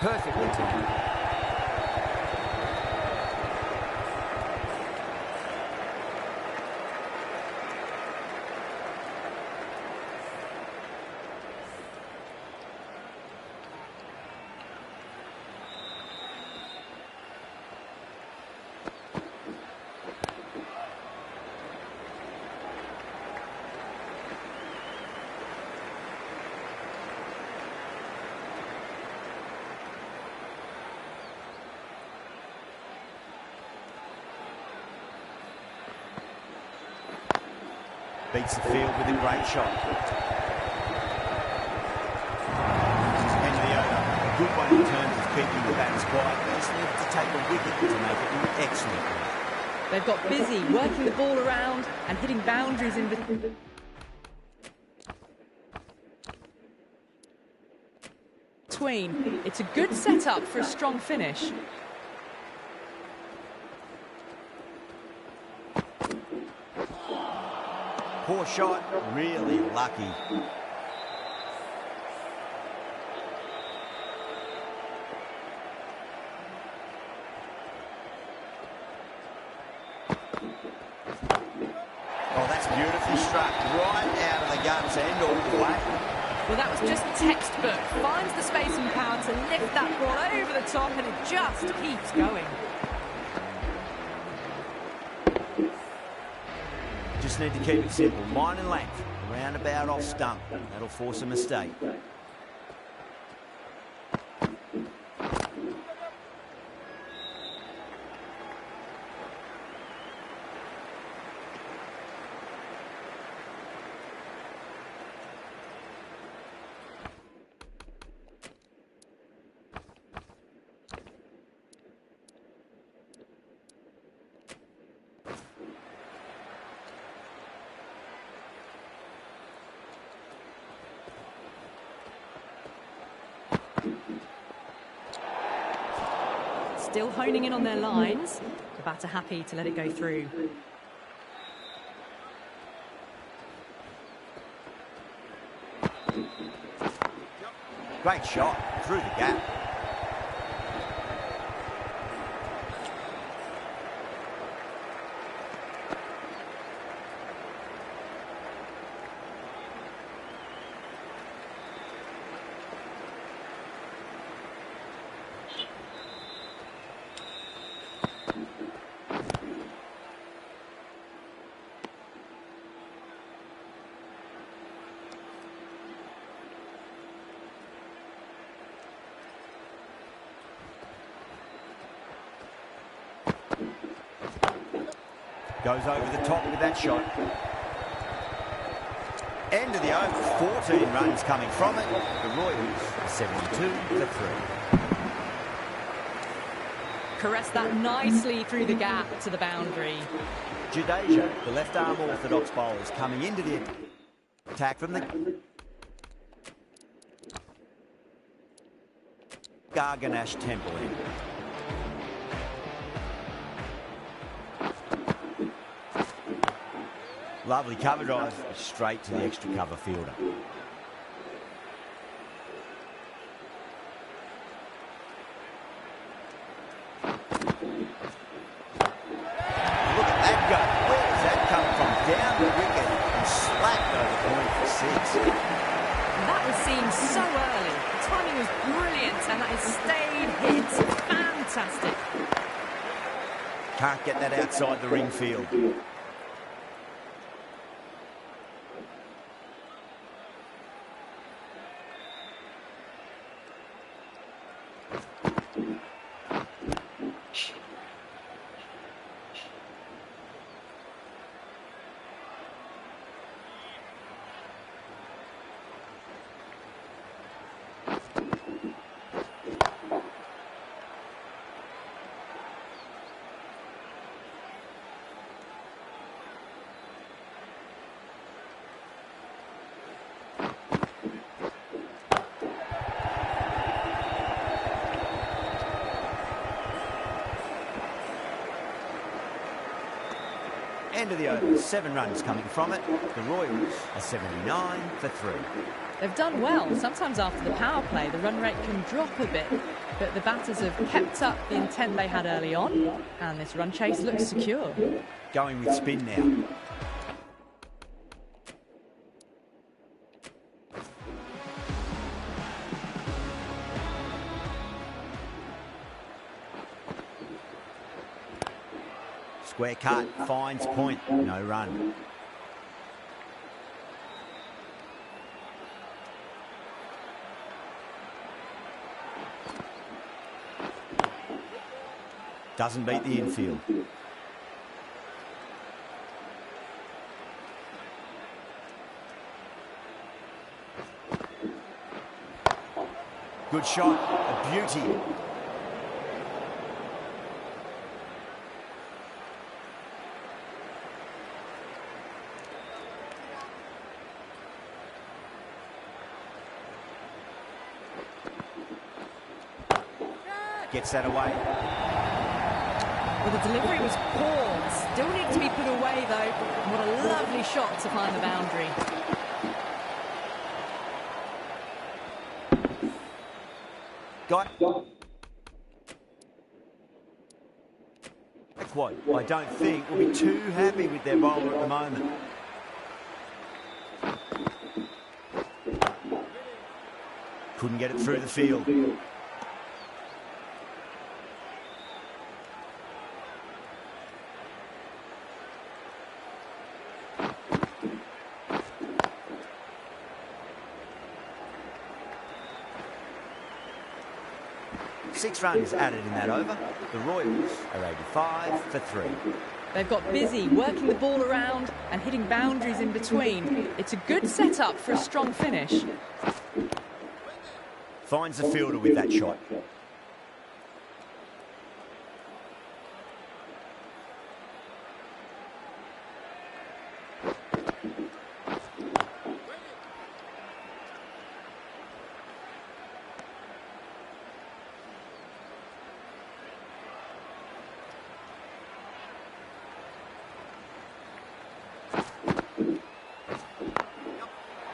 Perfectly timed. Beats the field with a great shot. End of the over. A good one in terms of keeping the batters quiet. They just needed to take a wicket to make it an excellent one. They've got busy working the ball around and hitting boundaries in between. It's a good setup for a strong finish. Poor shot, really lucky. Oh, that's beautifully struck, right out of the guts and all the way. Well, that was just textbook. Finds the space and power to lift that ball over the top, and it just keeps going. Just need to keep it simple. Line and length. Roundabout off stump. That'll force a mistake. Still honing in on their lines. The batter happy to let it go through. Great shot through the gap. Goes over the top with that shot. End of the over, 14 runs coming from it. The Royals are 72 for 3. Caress that nicely through the gap to the boundary. Jadeja, the left-arm orthodox bowler, is coming into the attack from the Garganash temple end. Lovely cover drive, straight to the extra cover fielder. Look at that go. Where does that come from? Down the wicket and slapped over point for 6. That was seen so early. The timing was brilliant, and that is stayed hit. Fantastic. Can't get that outside the ring field. End of the over, 7 runs coming from it. The Royals are 79 for 3. They've done well. Sometimes after the power play, the run rate can drop a bit, but the batters have kept up the intent they had early on, and this run chase looks secure. Going with spin now. Square cut, finds point, no run. Doesn't beat the infield. Good shot, a beauty. Gets that away. Well, the delivery was poor. Still needs to be put away, though. What a lovely shot to find the boundary. Got. Quote, I don't think will be too happy with their bowler at the moment. Couldn't get it through the field. Six runs added in that over. The Royals are 85 for 3. They've got busy working the ball around and hitting boundaries in between. It's a good setup for a strong finish. Finds the fielder with that shot.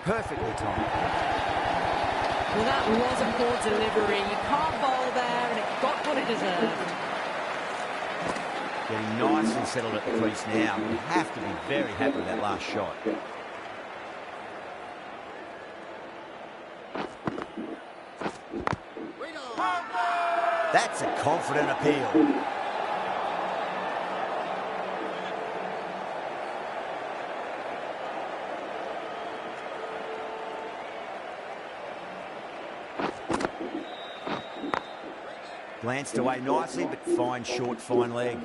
Perfectly timed. Well, that was a poor delivery. You can't bowl there, and it got what it deserved. Getting nice and settled at the crease now. We have to be very happy with that last shot. That's a confident appeal. Glanced away nicely, but fine short, fine leg.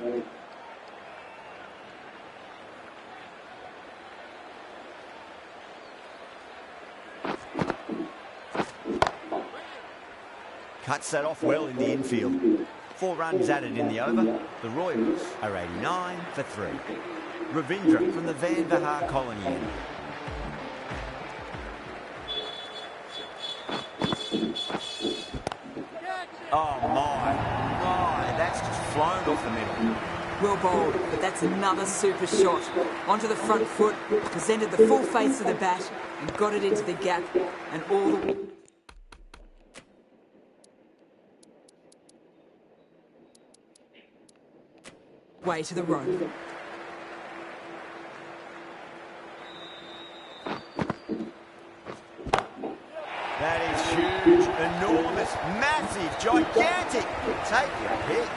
Cuts that off well in the infield. 4 runs added in the over. The Royals are 89 for 3. Ravindra from the Van Vahar colony end. Oh my, that's just flown off the middle. Well bowled, but that's another super shot. Onto the front foot, presented the full face of the bat and got it into the gap and all the way to the rope. That is huge, enormous, massive, gigantic. Take your pick.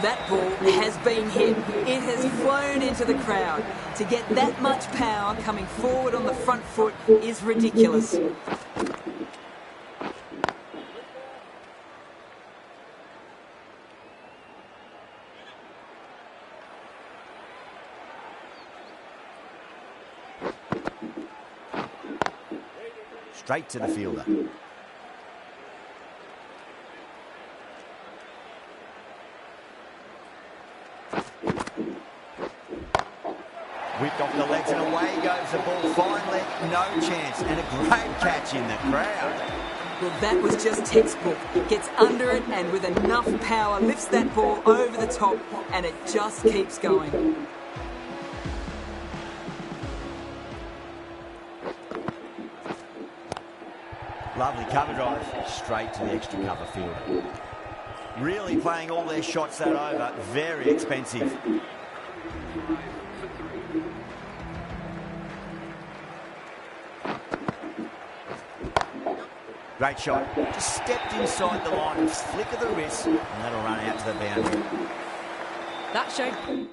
That ball has been hit. It has flown into the crowd. To get that much power coming forward on the front foot is ridiculous. Straight to the fielder. Whipped off the legs and away goes the ball. Fine leg, no chance. And a great catch in the crowd. Well, that was just textbook. Gets under it and with enough power lifts that ball over the top and it just keeps going. Lovely cover drive, straight to the extra cover fielder. Really playing all their shots that over, very expensive. Great shot. Just stepped inside the line and flick of the wrist, and that'll run out to the boundary. That showed.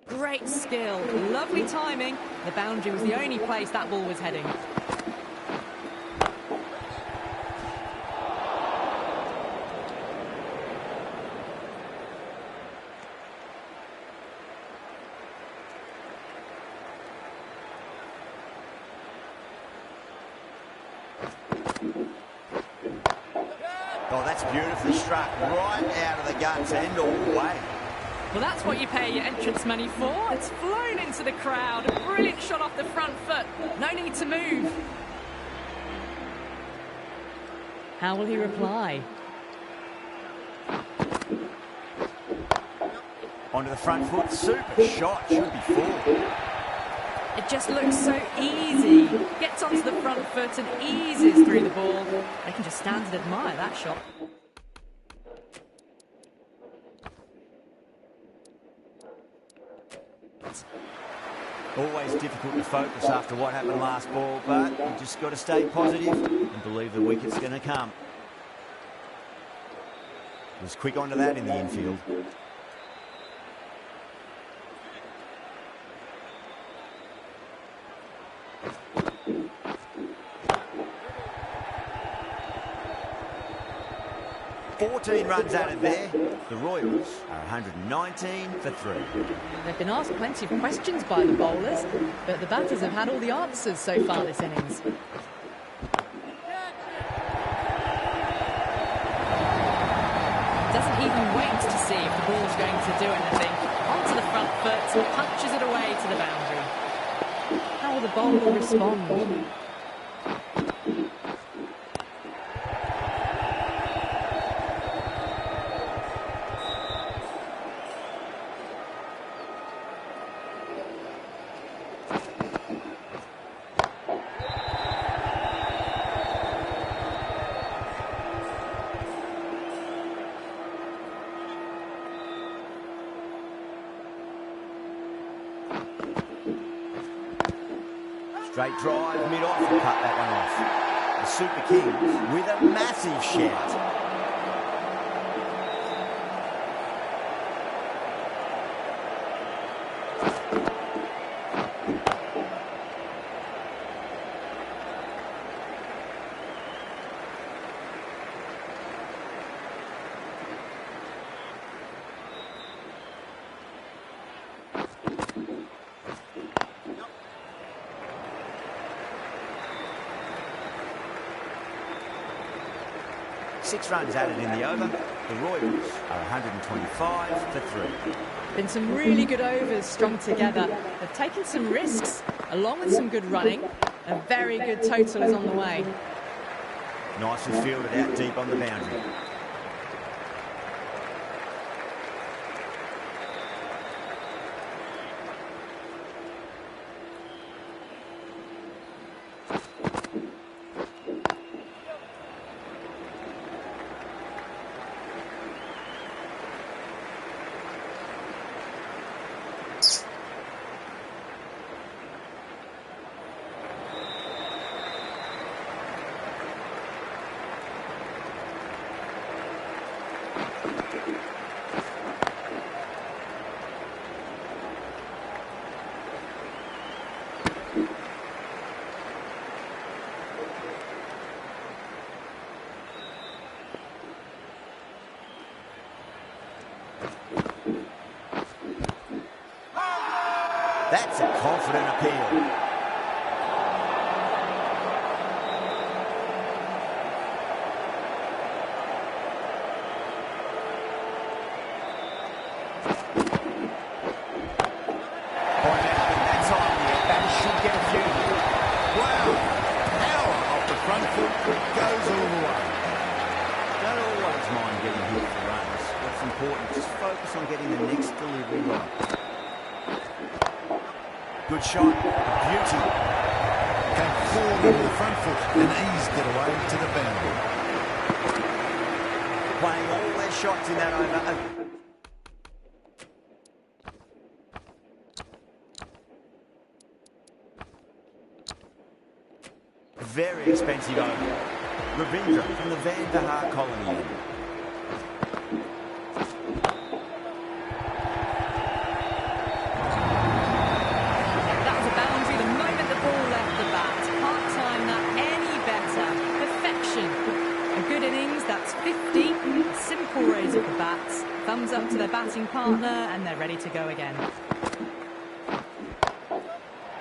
Great skill, lovely timing. The boundary was the only place that ball was heading. Oh, that's beautifully struck, right out of the guts and all the way. Well, that's what you pay your entrance money for. It's flown into the crowd. A brilliant shot off the front foot. No need to move. How will he reply? Onto the front foot, super shot, should be four. It just looks so easy. Gets onto the front foot and eases through the ball. They can just stand and admire that shot. Always difficult to focus after what happened last ball, but you just got to stay positive and believe the wicket's going to come. Was quick onto that in the infield. Runs added there. The Royals are 119 for 3. They've been asked plenty of questions by the bowlers, but the batters have had all the answers so far this innings. Doesn't even wait to see if the ball's going to do anything. Onto the front foot, punches it away to the boundary. How will the bowler respond? Straight drive, mid-off, and cut that one off. The Super Kings with a massive shout. Six runs added in the over. The Royals are 125 for 3. Been some really good overs strung together. They've taken some risks, along with some good running. A very good total is on the way. Nicely fielded out deep on the boundary. That's a confident appeal. Good shot. Beauty. Came forward with the front foot and eased it away to the boundary. Playing all their shots in that over. Very expensive over. Ravindra from the Van der Haar colony. That was a boundary the moment the ball left the bat. Can't time that any better. Perfection. A good innings, that's 50. A simple raise of the bats. Thumbs up to their batting partner and they're ready to go again.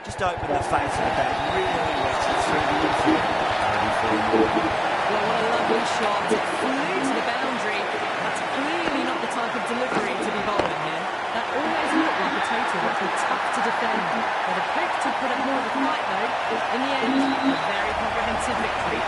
Just open the face of the bat, really works it through the infield. Well, what a lovely shot. It flew to the boundary. That's clearly not the type of delivery to be bowling here. That always looked like a total that would be tough to defend. But a quick to put up more of a fight though. In the end, a very comprehensive victory.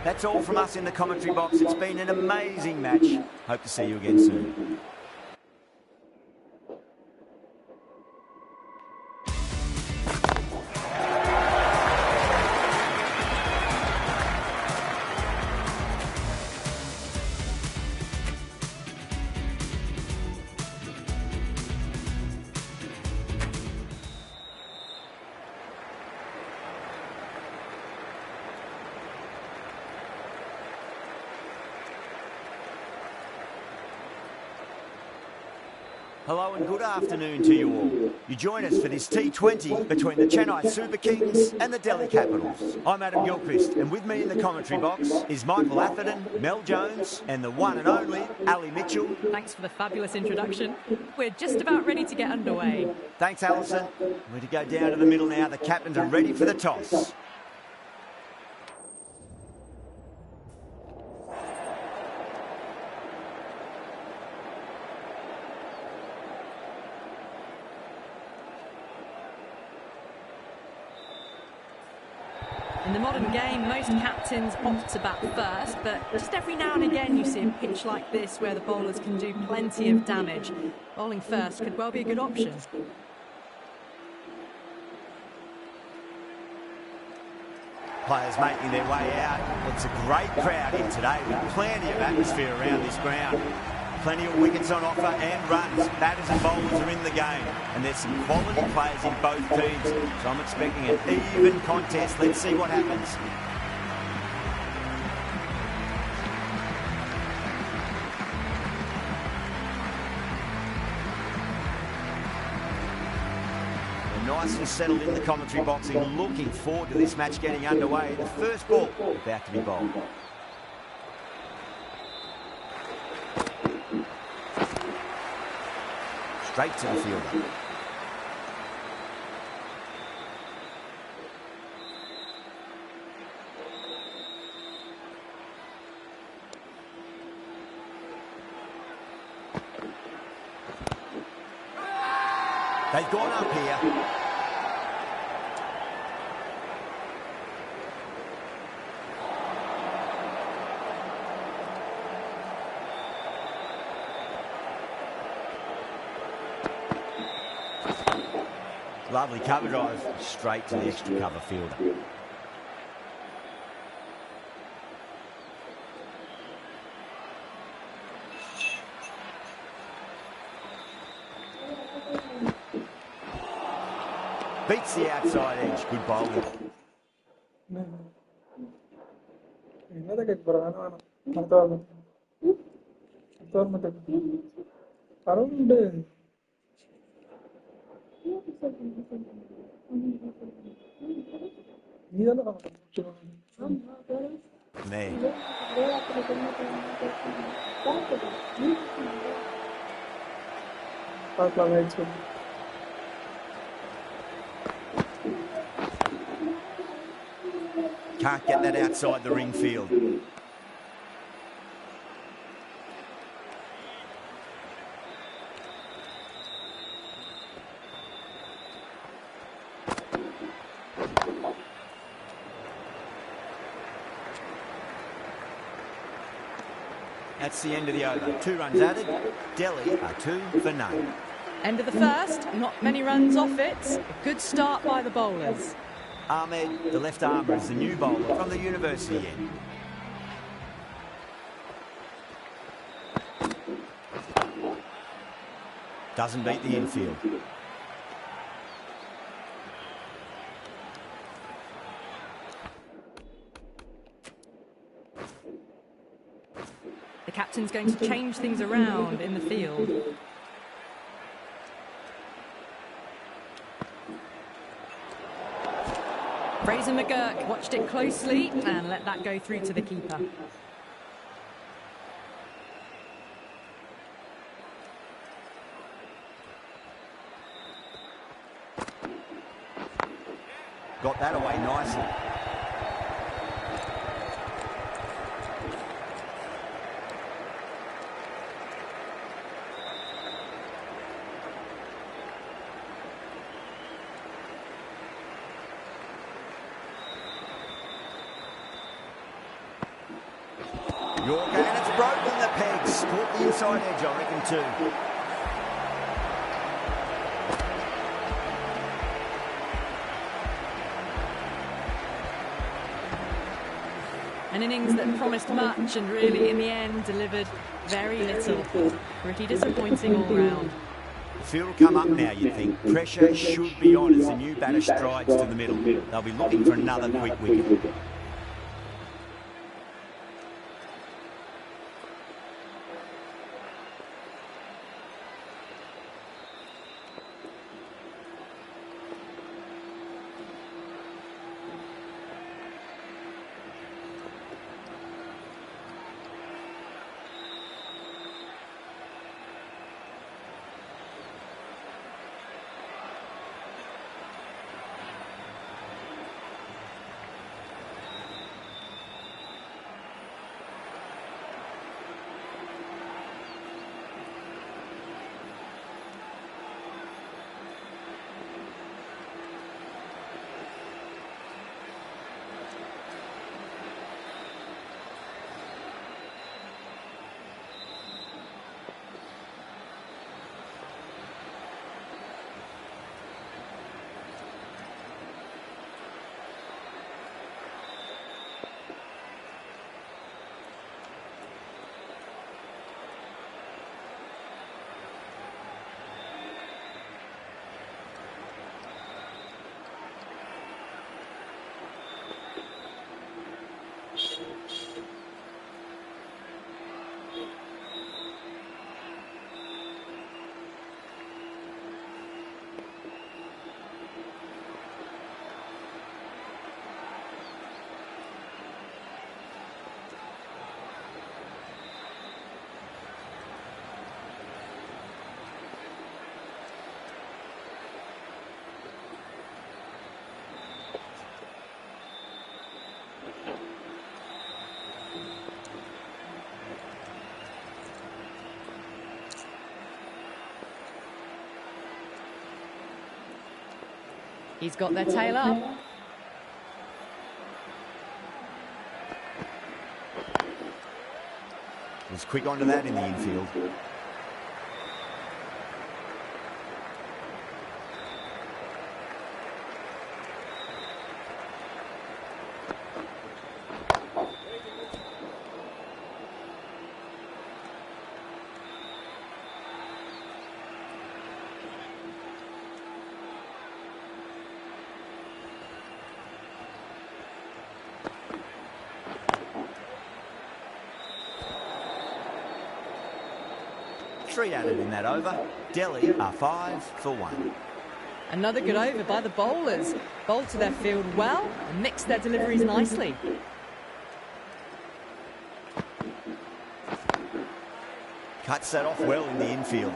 That's all from us in the commentary box. It's been an amazing match. Hope to see you again soon. Hello and good afternoon to you all. You join us for this T20 between the Chennai Super Kings and the Delhi Capitals. I'm Adam Gilchrist, and with me in the commentary box is Michael Atherton, Mel Jones and the one and only Ali Mitchell. Thanks for the fabulous introduction. We're just about ready to get underway. Thanks, Alison. We're to go down to the middle now. The captains are ready for the toss. In the modern game, most captains opt to bat first, but just every now and again you see a pitch like this where the bowlers can do plenty of damage. Bowling first could well be a good option. Players making their way out. It's a great crowd here today with plenty of atmosphere around this ground. Plenty of wickets on offer and runs. Batters and bowlers are in the game. And there's some quality players in both teams. So I'm expecting an even contest. Let's see what happens. We're nice and settled in the commentary box and looking forward to this match getting underway. The first ball about to be bowled. Straight to the fielder. They've gone up here. Lovely cover drive, straight to the extra cover fielder. Beats the outside edge, good bowling. Man. Can't get that outside the ring field. That's the end of the over. 2 runs added. Delhi are 2 for none. End of the first, not many runs off it. A good start by the bowlers. Ahmed, the left armour, is the new bowler from the university end. Doesn't beat the infield. The captain's going to change things around in the field. Fraser McGurk watched it closely and let that go through to the keeper. Got that away nicely. Yorker, and it's broken the pegs. Caught the inside edge, I reckon, too. An innings that promised much and really, in the end, delivered very little. Pretty disappointing all round. The field will come up now, you'd think. Pressure should be on as the new batter strides to the middle. They'll be looking for another quick wicket. He's got their tail up. Was quick onto that in the infield. Three added in that over. Delhi are 5 for 1. Another good over by the bowlers. Bowled to their field well and mixed their deliveries nicely. Cuts that off well in the infield.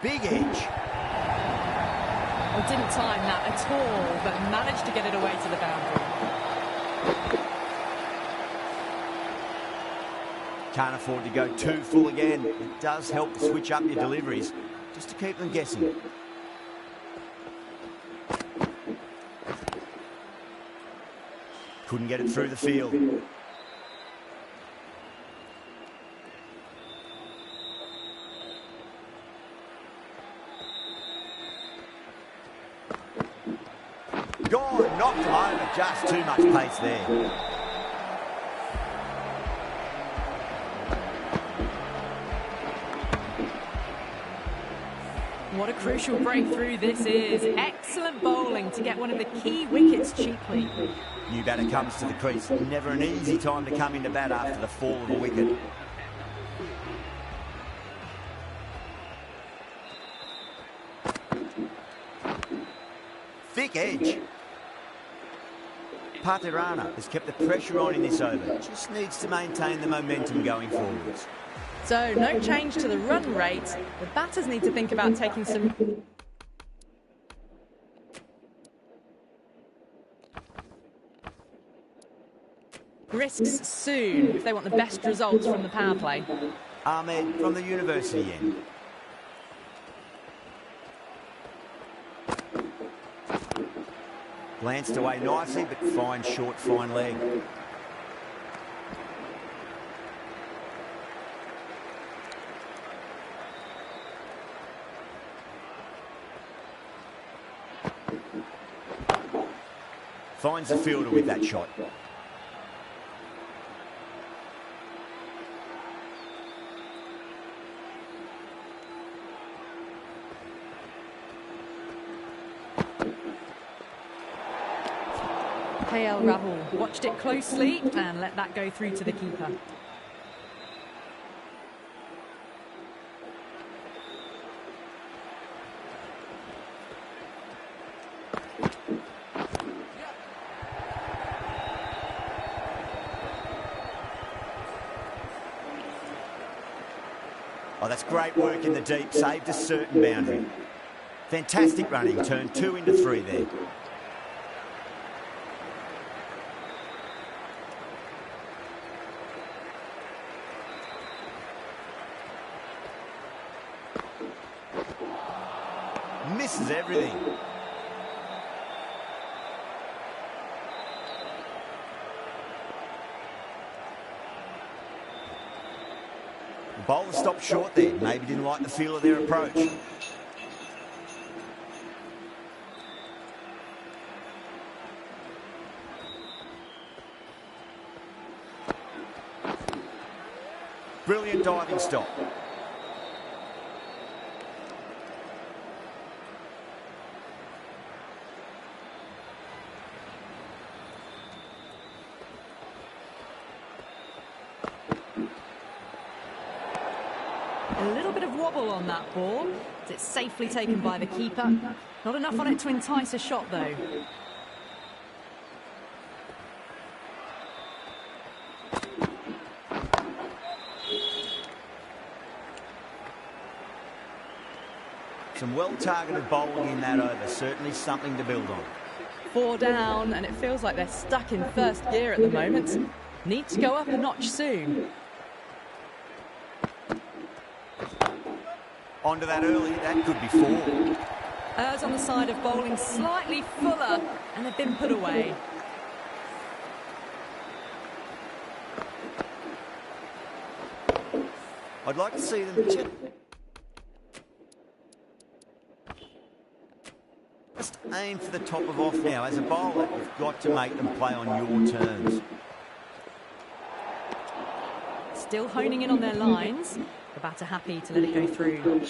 Big edge. Well, didn't time that at all, but managed to get it away to the boundary. Can't afford to go too full again. It does help to switch up your deliveries, just to keep them guessing. Couldn't get it through the field. Gone, knocked him over, just too much pace there. What a crucial breakthrough this is. Excellent bowling to get one of the key wickets cheaply. New batter comes to the crease. Never an easy time to come into bat after the fall of a wicket. Thick edge. Patirana has kept the pressure on in this over. Just needs to maintain the momentum going forwards. So, no change to the run rate. The batters need to think about taking some... risks soon if they want the best results from the power play. Ahmed from the university end. Glanced away nicely, but fine short, fine leg. Finds the fielder with that shot. KL Rahul watched it closely and let that go through to the keeper. Oh, that's great work in the deep, saved a certain boundary. Fantastic running, turned 2 into 3 there. Misses everything. The bowler stopped short there. Maybe didn't like the feel of their approach. Brilliant diving stop. A little bit of wobble on that ball. It's safely taken by the keeper. Not enough on it to entice a shot, though. Some well-targeted bowling in that over. Certainly something to build on. 4 down, and it feels like they're stuck in first gear at the moment. Need to go up a notch soon. Onto that early, that could be 4. Errs on the side of bowling slightly fuller, and they've been put away. I'd like to see them just aim for the top of off now. As a bowler, you've got to make them play on your terms. Still honing in on their lines. The batter happy to let it go through.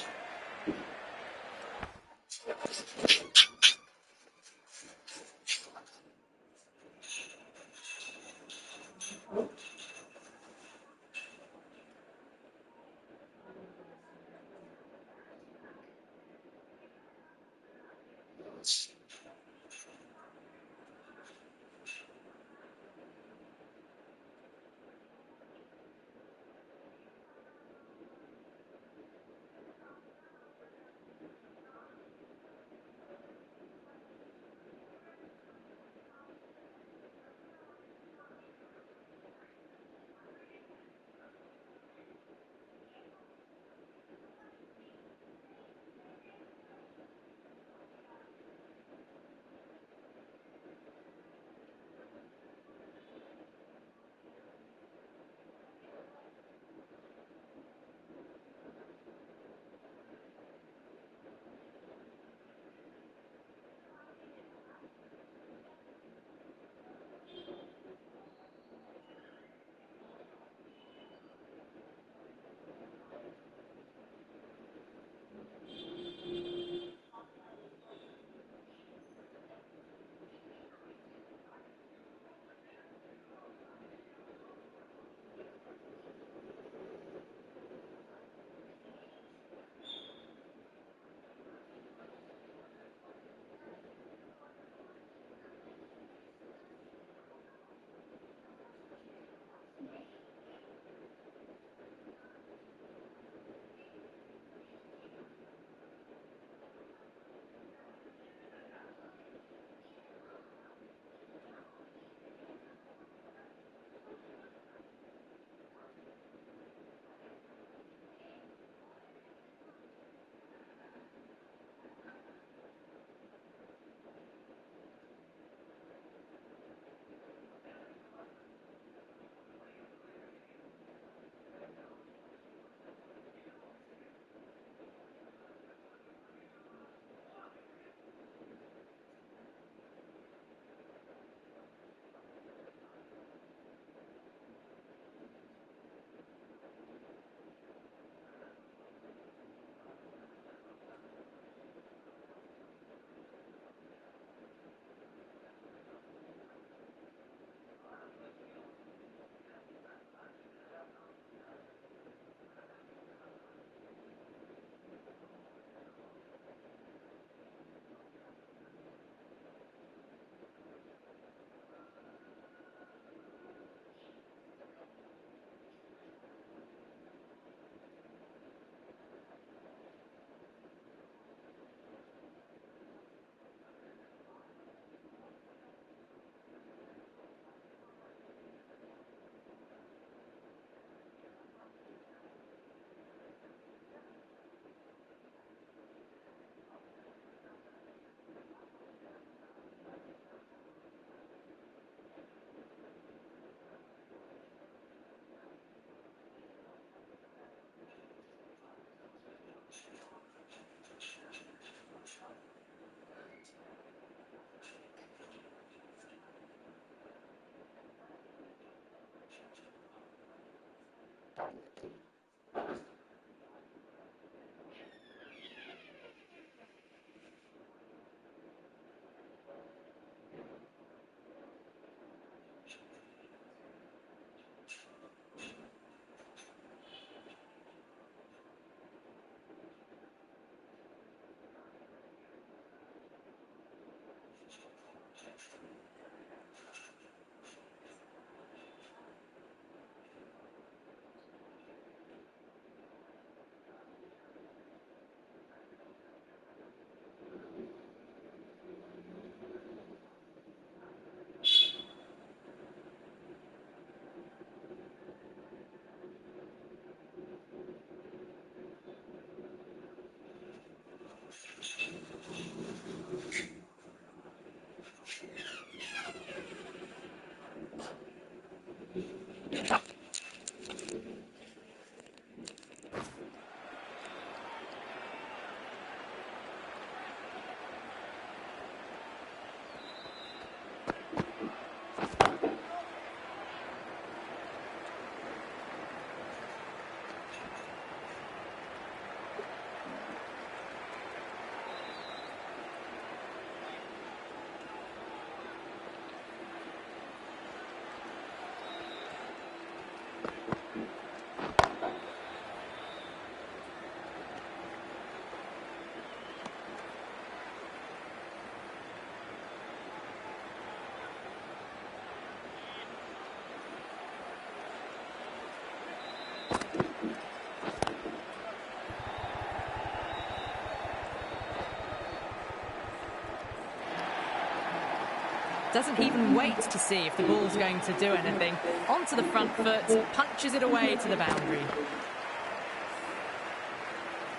Doesn't even wait to see if the ball's going to do anything. Onto the front foot, punches it away to the boundary.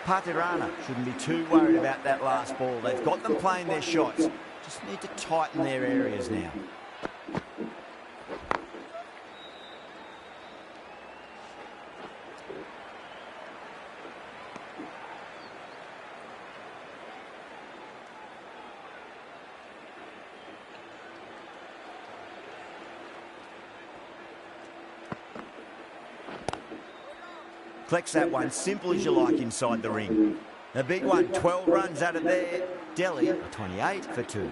Patirana shouldn't be too worried about that last ball. They've got them playing their shots. Just need to tighten their areas now. Collects that one, simple as you like inside the ring. A big one, 12 runs out of there. Delhi, 28 for 2.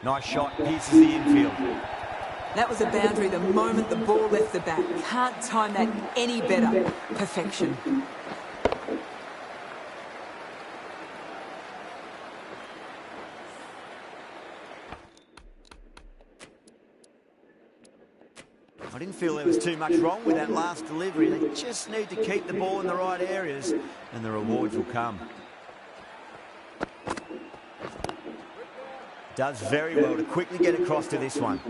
Nice shot, pierces the infield. That was a boundary the moment the ball left the bat. Can't time that any better. Perfection. I didn't feel there was too much wrong with that last delivery. They just need to keep the ball in the right areas and the rewards will come. Does very well to quickly get across to this one.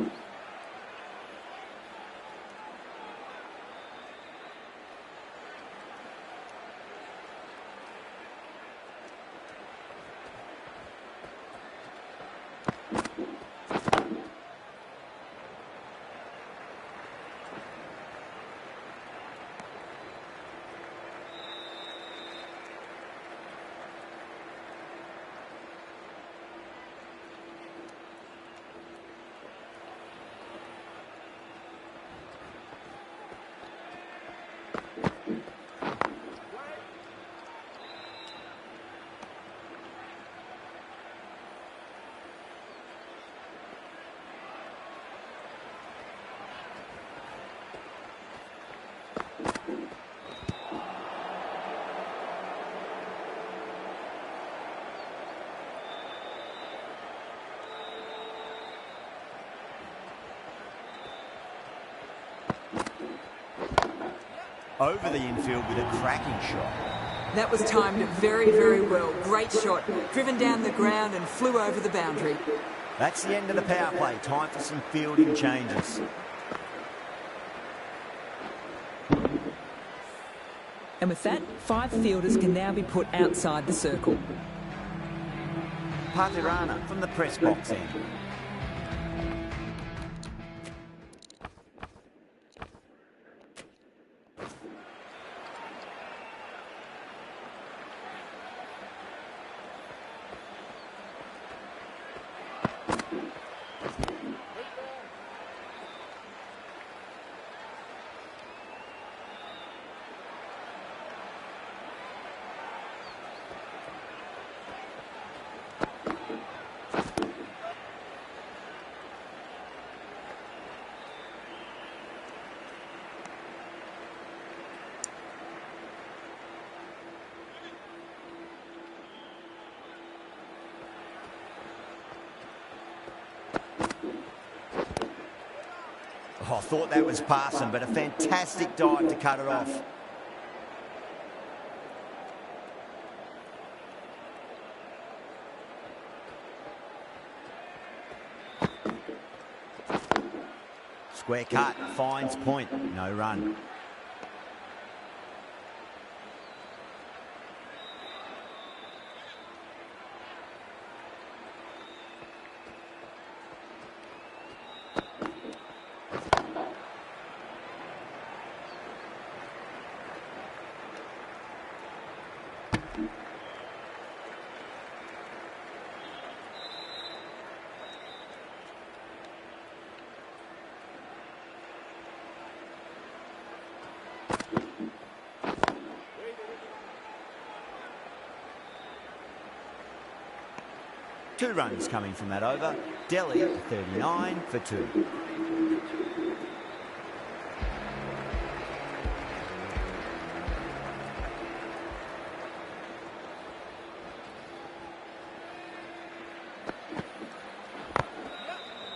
Over the infield with a cracking shot. That was timed very, very well. Great shot. Driven down the ground and flew over the boundary. That's the end of the power play. Time for some fielding changes. And with that, 5 fielders can now be put outside the circle. Patirana from the press box end. Oh, I thought that was passing, but a fantastic dive to cut it off. Square cut, finds point, no run. Two runs coming from that over. Delhi 39 for 2.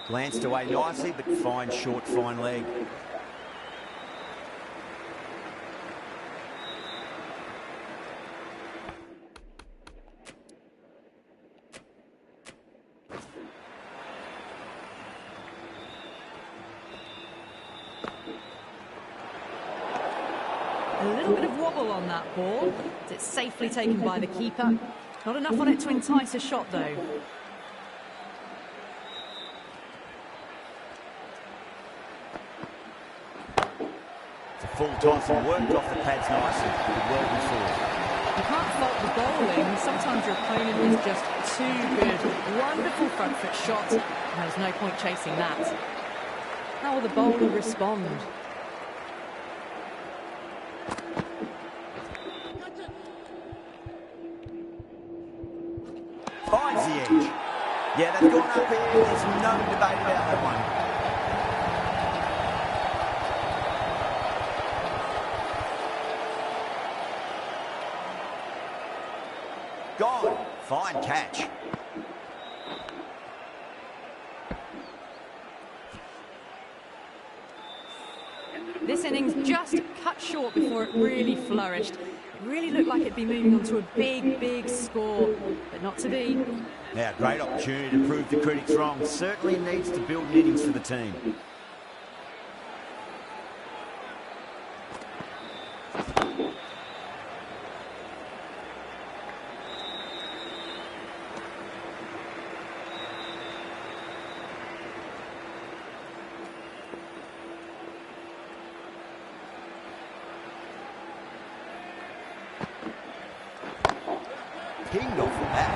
Glanced away nicely, but fine short, fine leg. A little bit of wobble on that ball. It's safely taken by the keeper. Not enough on it to entice a shot, though. It's a full toss and worked off the pads nicely. Well before. You can't fault the bowling. Sometimes your opponent is just too good. Wonderful front foot shot. There's no point chasing that. How will the bowler respond? Finds the edge. Yeah, they've gone up here. There's no debate about that one. Gone. Fine catch. This innings just cut short before it really flourished. It really looked like it'd be moving on to a big, big score, but not to be. Now, great opportunity to prove the critics wrong. Certainly needs to build an innings for the team. Pinged off the bat.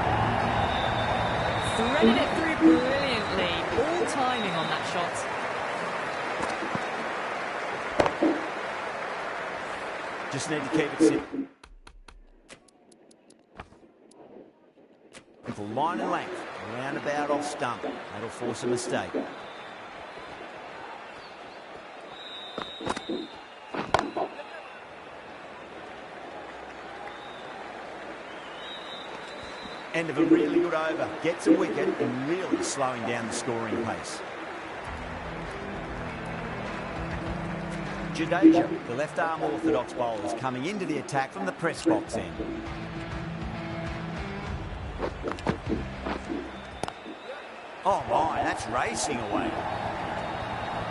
Threaded it through brilliantly. All timing on that shot. Just need to keep it simple. Simple line and length. Roundabout off stump. That'll force a mistake. End of a really good over. Gets a wicket and really slowing down the scoring pace. Jadeja, the left-arm orthodox bowler, is coming into the attack from the press box end. Oh my, that's racing away.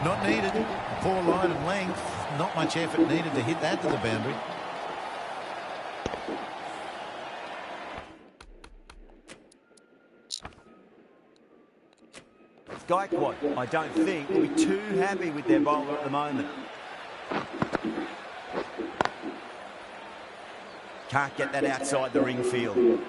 Not needed. Poor line and length. Not much effort needed to hit that to the boundary. Gaikwad, I don't think, will be too happy with their bowler at the moment. Can't get that outside the ring field.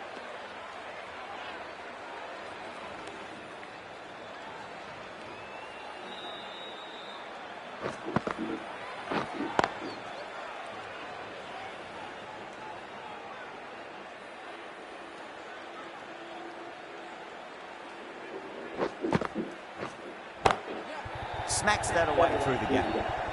Smacks that away through the gap.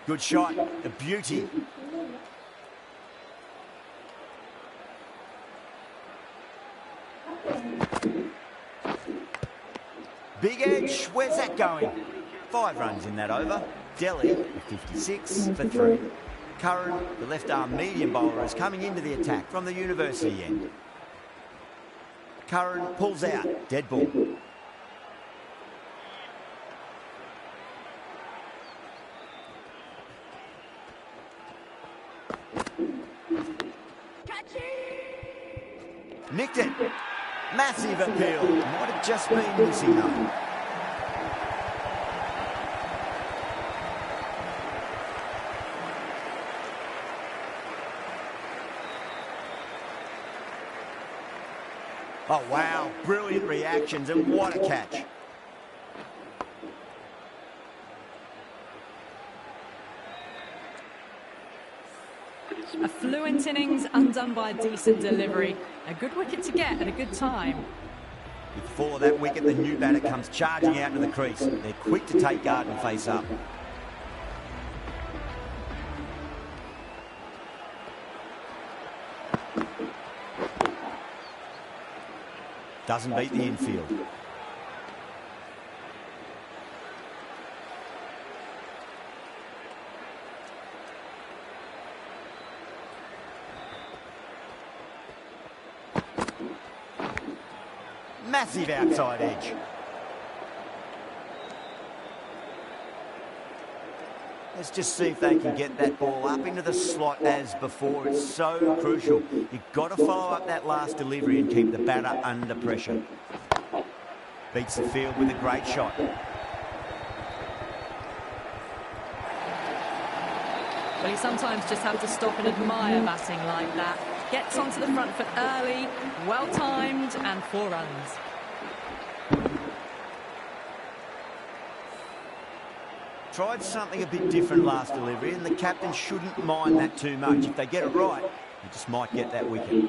Good shot, a beauty. Big edge, where's that going? 5 runs in that over. Delhi, 56 for 3. Curran, the left-arm medium bowler, is coming into the attack from the university end. Curran pulls out, dead ball. Nicked it. Massive appeal. Might have just been missing though. Oh wow, brilliant reactions and what a catch. A fluent innings undone by a decent delivery. A good wicket to get at a good time. Before that wicket, the new batter comes charging out to the crease. They're quick to take guard and face up. Doesn't beat the infield. Massive outside edge. Let's just see if they can get that ball up into the slot as before. It's so crucial. You've got to follow up that last delivery and keep the batter under pressure. Beats the field with a great shot. Well, you sometimes just have to stop and admire batting like that. Gets onto the front foot early, well-timed, and 4 runs. Tried something a bit different last delivery, and the captain shouldn't mind that too much. If they get it right, he just might get that wicket.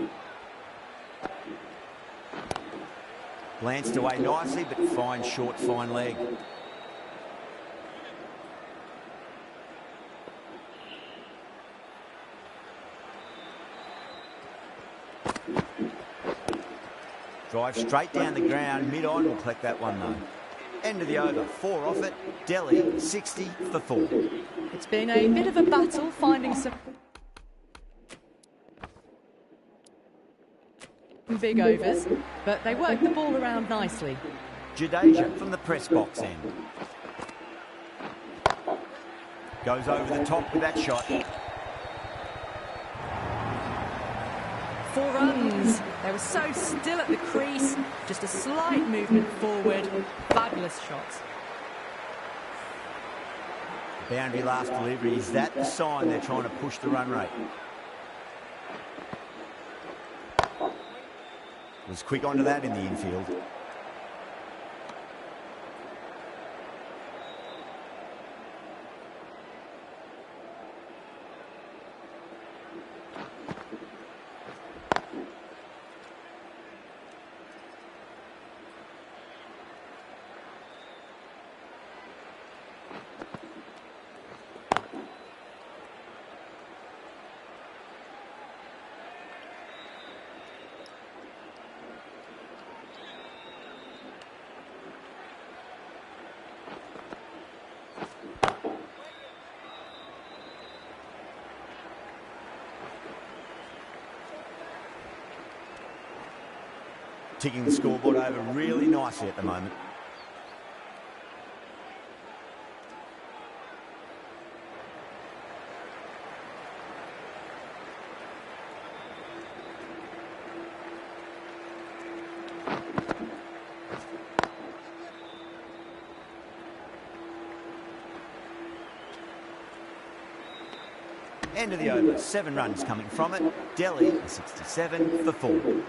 Glanced away nicely, but fine short, fine leg. Drive straight down the ground, mid-on, will collect that one though. End of the over, 4 off it. Delhi, 60 for 4. It's been a bit of a battle finding some big overs, but they worked the ball around nicely. Jadeja from the press box end. Goes over the top with that shot. 4 runs. They were so still at the crease. Just a slight movement forward. Fabulous shots. Boundary last delivery. Is that the sign they're trying to push the run rate? Was quick onto that in the infield. Ticking the scoreboard over really nicely at the moment. End of the over, 7 runs coming from it. Delhi, 67 for 4.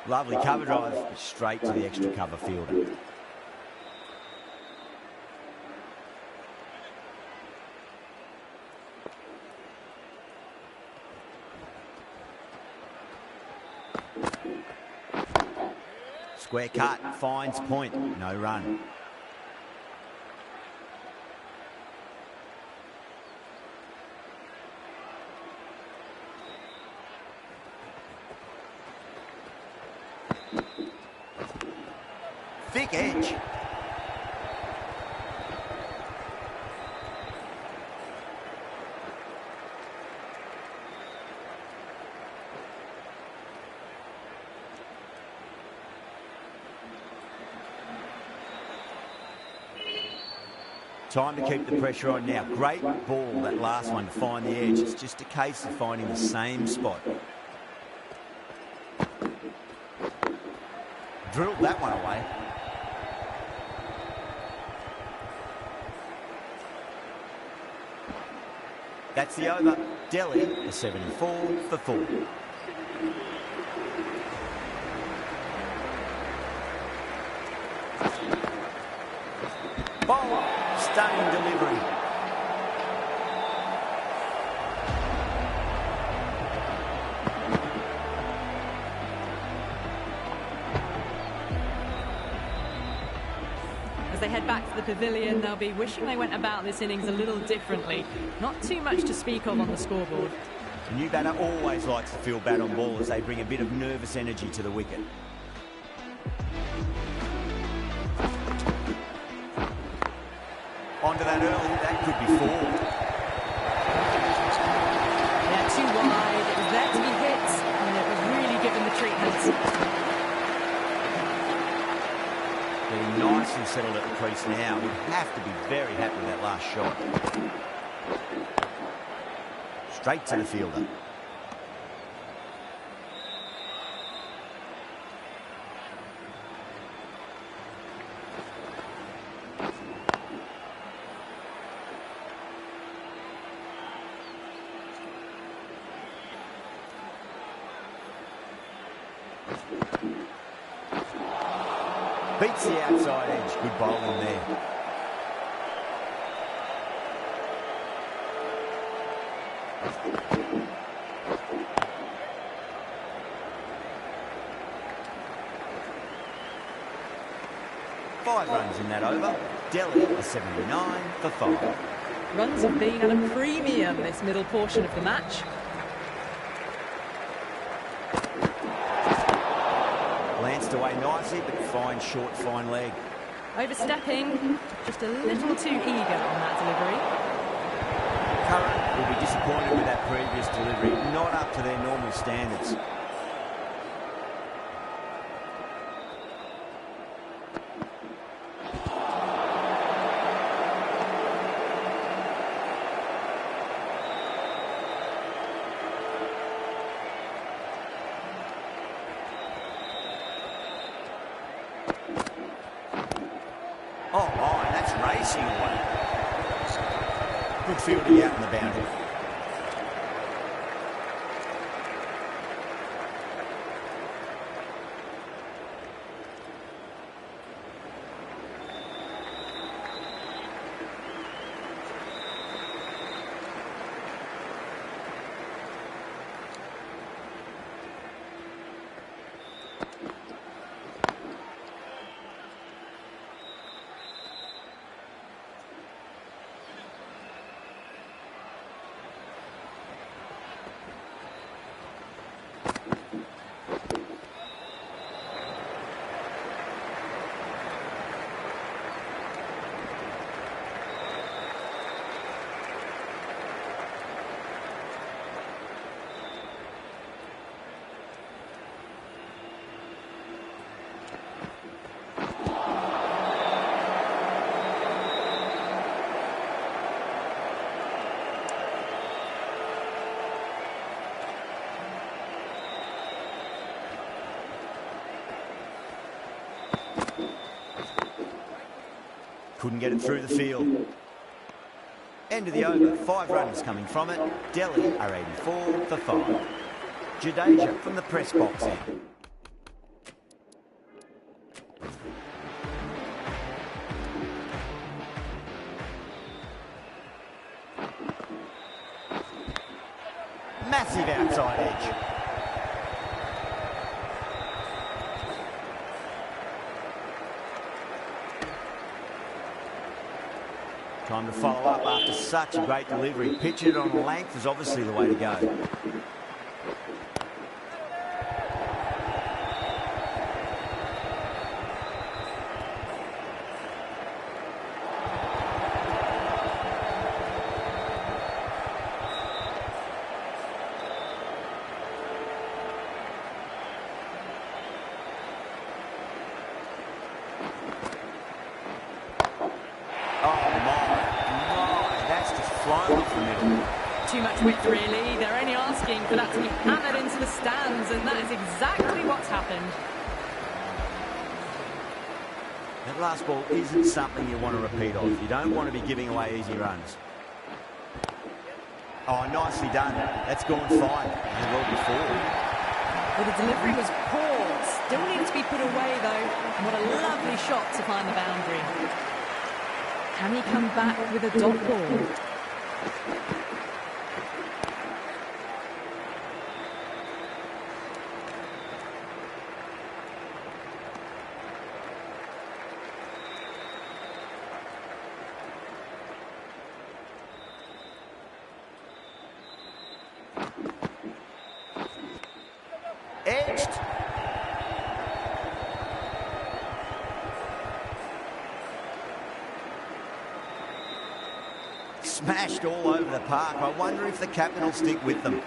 Lovely cover drive, straight to the extra cover fielder. Square cut, finds point, no run. Thick edge. Time to keep the pressure on now. Great ball, that last one, to find the edge. It's just a case of finding the same spot. Drilled that one away. That's the over. Delhi, a 74 for 4. Ball, stunning delivery. As they head back to the pavilion, they'll be wishing they went about this innings a little differently. Not too much to speak of on the scoreboard. The new batter always likes to feel bat on ball as they bring a bit of nervous energy to the wicket. Onto that early, that could be 4. Yeah, too wide. It was there to be hit, and it was really given the treatment. Getting nice and settled at the crease now. We'd have to be very happy with that last shot. Straight to the fielder. Beats the outside edge. Good bowling there. Five runs in that over. Delhi a 79 for 5. Runs have been at a premium this middle portion of the match. Lanced away nicely, but fine short, fine leg. Overstepping, just a little too eager on that delivery. Curran will be disappointed with that previous delivery, not up to their normal standards. Oh my, that's racing away. Good fielding out in the boundary. Couldn't get it through the field. End of the over. 5 runs coming from it. Delhi are 84 for 5. Jadeja from the press box end. massive outside edge. Time to follow up after such a great delivery. Pitching it on length is obviously the way to go. Too much width, really. They're only asking for that to be hammered into the stands, and that is exactly what's happened. That last ball isn't something you want to repeat of. You don't want to be giving away easy runs. Oh, nicely done. That's gone fine. And well before. Well, the delivery was poor. Still needs to be put away, though. And what a lovely shot to find the boundary. Can he come back with a dot ball? Edged. Smashed all over the park. I wonder if the captain will stick with them.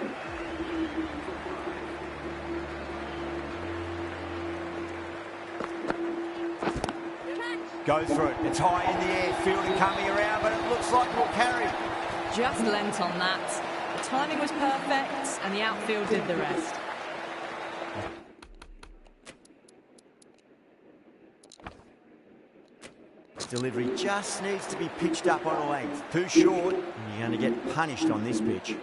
Go through it. It's high in the air. Fielding coming around, but it looks like we'll carry. Just lent on that. The timing was perfect, and the outfield did the rest. Delivery just needs to be pitched up on a length. Too short, and you're going to get punished on this pitch.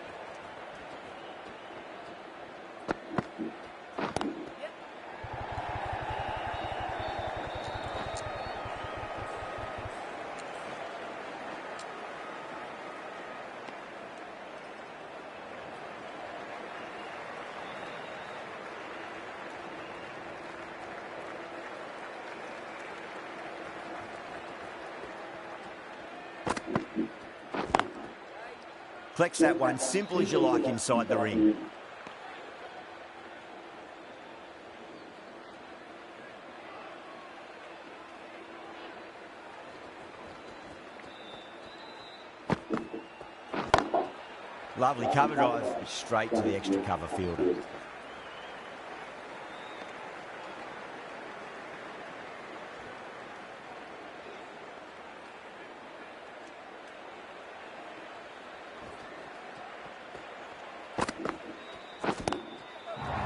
Flex that one, simple as you like inside the ring. Lovely cover drive, straight to the extra cover fielder.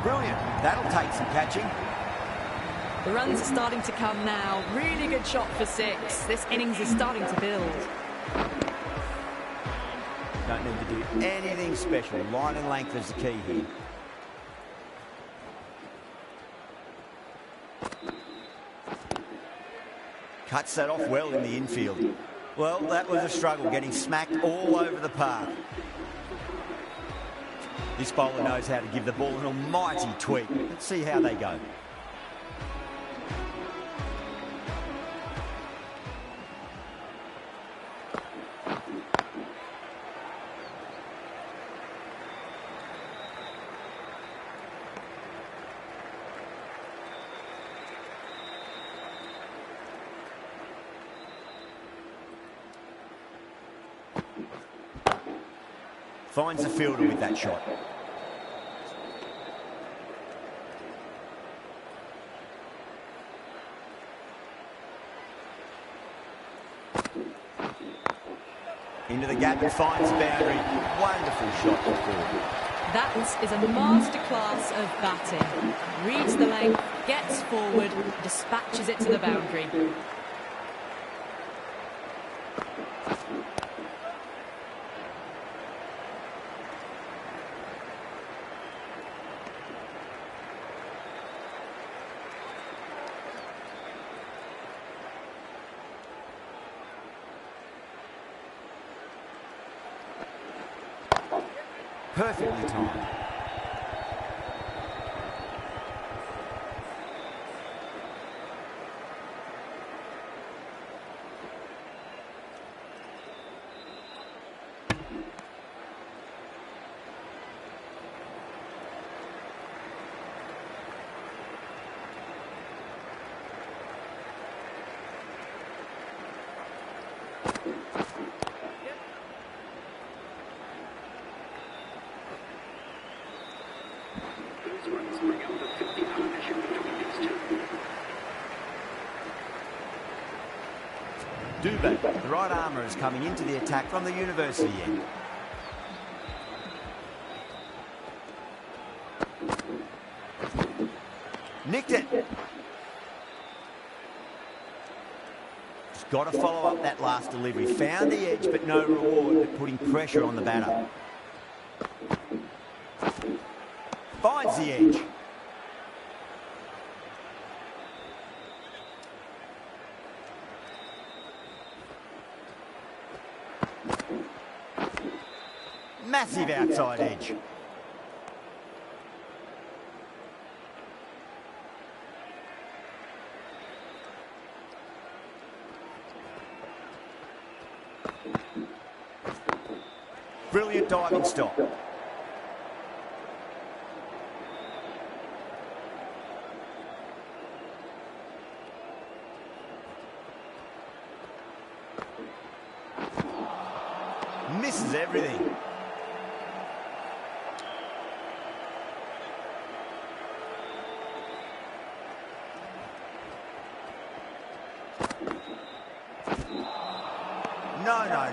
Brilliant. That'll take some catching. The runs are starting to come now. Really good shot for 6. This innings is starting to build. Don't need to do anything special. Line and length is the key here. Cuts that off well in the infield. Well, that was a struggle, getting smacked all over the park. This bowler knows how to give the ball an almighty tweak. Let's see how they go. Finds the fielder with that shot. Into the gap and finds the boundary. Wonderful shot to forward. That is a masterclass of batting. Reads the length, gets forward, dispatches it to the boundary. Perfectly timed. Dubé, the right armour, is coming into the attack from the university end. Nicked it. Just got to follow up that last delivery. Found the edge, but no reward, but putting pressure on the batter. Finds the edge. Massive outside edge. Brilliant diving stop. Misses everything.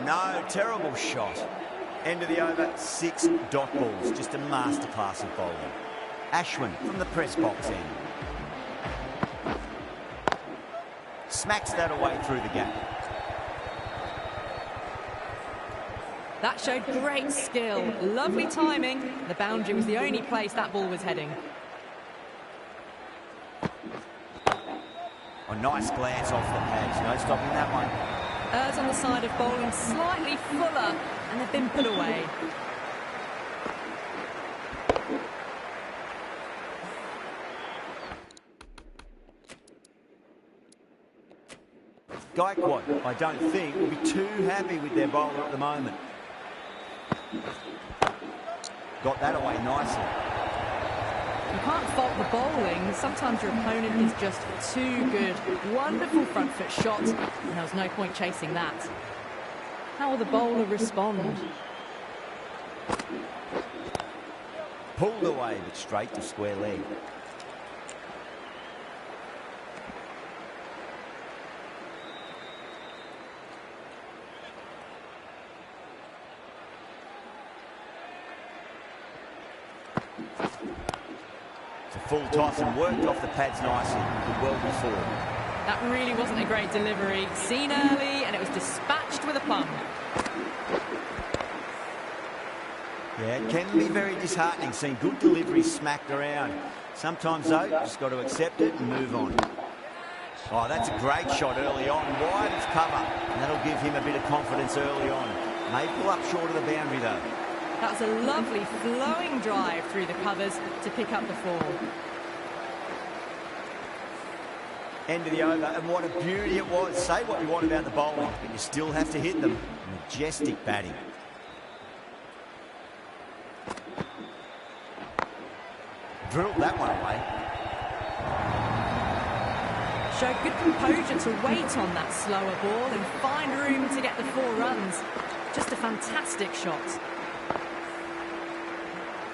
No. Terrible shot. End of the over, 6 dot balls. Just a masterclass of bowling. Ashwin from the press box end. Smacks that away through the gap. That showed great skill. Lovely timing. The boundary was the only place that ball was heading. A nice glance off the pads. No stopping that one. Errs on the side of bowling slightly fuller, and they've been put away. Gaikwad, I don't think, will be too happy with their bowler at the moment. Got that away nicely. You can't fault the bowling. Sometimes your opponent is just too good. Wonderful front foot shot, and there was no point chasing that. How will the bowler respond? Pulled away, but straight to square leg. Full toss and worked off the pads nicely. Did well before. That really wasn't a great delivery. Seen early, and it was dispatched with a plum. Yeah, it can be very disheartening seeing good deliveries smacked around. Sometimes, though, you just got to accept it and move on. Oh, that's a great shot early on. Wide of cover. And that'll give him a bit of confidence early on. May pull up short of the boundary, though. That was a lovely flowing drive through the covers to pick up the 4. End of the over, and what a beauty it was. Say what you want about the bowling, but you still have to hit them. Majestic batting. Drilled that one away. Showed good composure to wait on that slower ball and find room to get the 4 runs. Just a fantastic shot.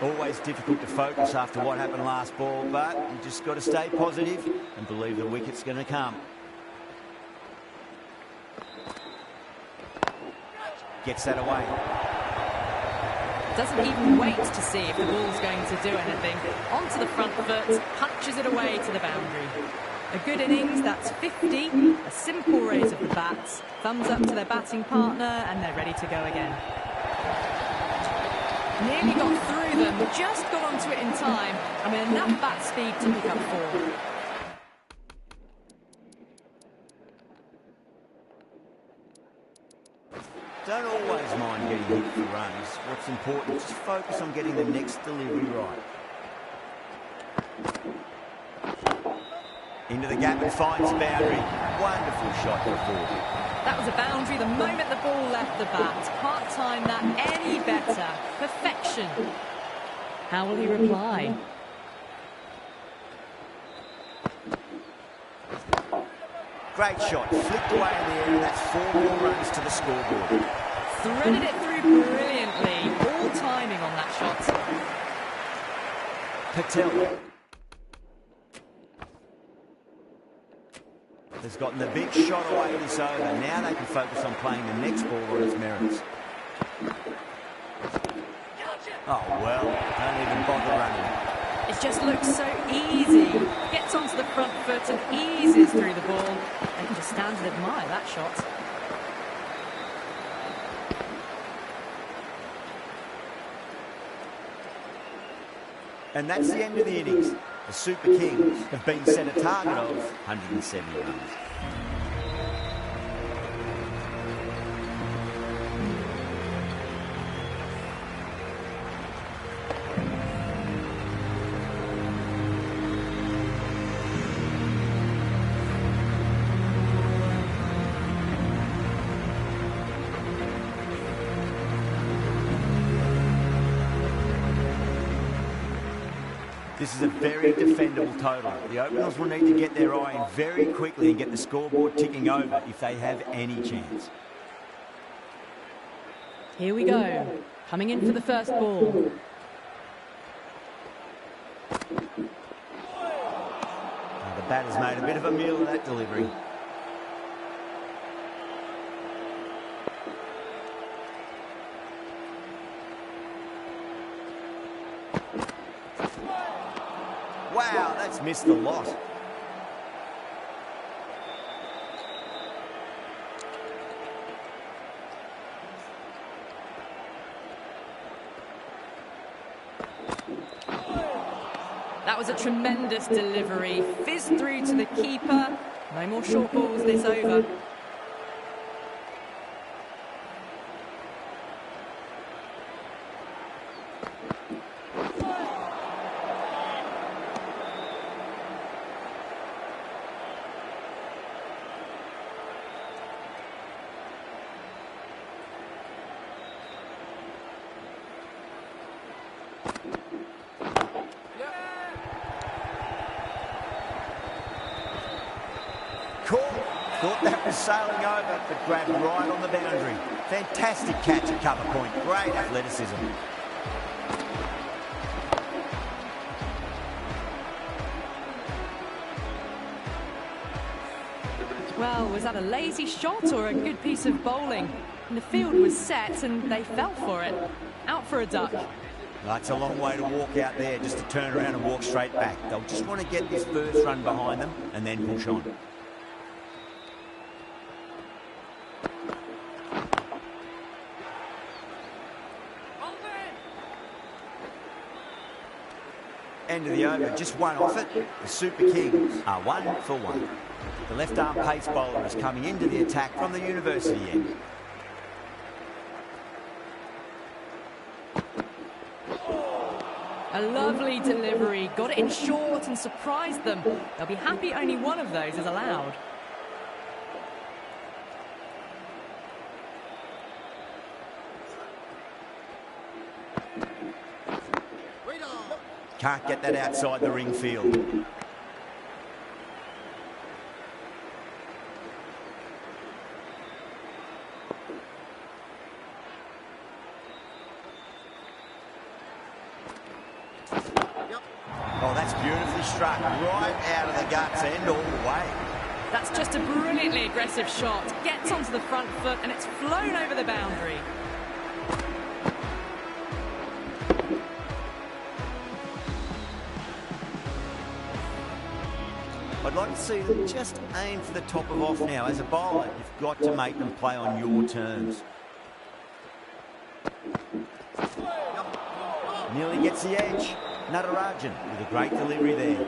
Always difficult to focus after what happened last ball, but you just got to stay positive and believe the wicket's going to come. Gets that away. Doesn't even wait to see if the ball's going to do anything. Onto the front foot, punches it away to the boundary. A good innings, that's 50. A simple raise of the bats. Thumbs up to their batting partner, and they're ready to go again. Nearly got through them, just got onto it in time, and with enough bat speed to pick up 4. Don't always mind getting hit for runs. What's important is just focus on getting the next delivery right. Into the gap and finds boundary. Wonderful shot before. That was a boundary the moment the ball left the bat. Can't time that any better. Perfection. How will he reply? Great shot. Flicked away in the air, and that's 4 more runs to the scoreboard. Threaded it through brilliantly. All timing on that shot. Patel. has gotten the big shot away this over. Now they can focus on playing the next ball on its merits. Oh, well, don't even bother running. It just looks so easy. Gets onto the front foot and eases through the ball. They can just stand and admire that shot. And that's the end of the innings. The Super Kings have been set a target of 170 runs. This is a very defendable total. The openers will need to get their eye in very quickly and get the scoreboard ticking over if they have any chance. Here we go. Coming in for the first ball. The batter's made a bit of a meal of that delivery. Wow, that's missed a lot. That was a tremendous delivery. Fizzed through to the keeper. No more short balls this over. Thought that was sailing over, but grabbed right on the boundary. Fantastic catch at cover point. Great athleticism. Well, was that a lazy shot or a good piece of bowling? And the field was set and they fell for it. Out for a duck. That's a long way to walk out there just to turn around and walk straight back. They'll just want to get this first run behind them and then push on. End of the over, just one off it. The Super Kings are 1 for 1. The left-arm pace bowler is coming into the attack from the university end. A lovely delivery, got it in short and surprised them. They'll be happy only one of those is allowed. Can't get that outside the ring field. Oh, that's beautifully struck. Right out of the guts end all the way. That's just a brilliantly aggressive shot. Gets onto the front foot and it's flown over the boundary. I'd like to see them just aim for the top of off now. As a bowler, you've got to make them play on your terms. Nearly gets the edge. Natarajan with a great delivery there.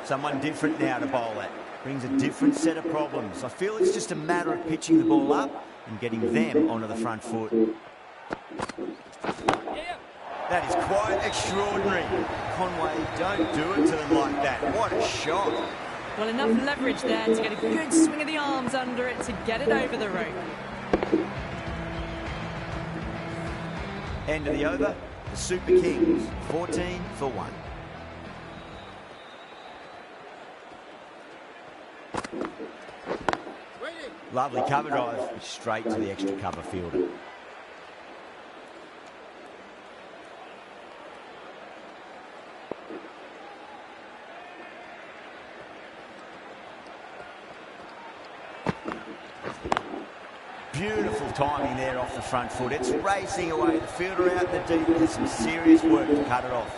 Someone different now to bowl at. Brings a different set of problems. I feel it's just a matter of pitching the ball up and getting them onto the front foot. That is quite extraordinary. Conway, don't do it to them like that. What a shot. Well, enough leverage there to get a good swing of the arms under it to get it over the rope. End of the over. The Super Kings, 14 for 1. Lovely cover drive, straight to the extra cover fielder. Beautiful timing there off the front foot. It's racing away. The fielder out in the deep. There's some serious work to cut it off.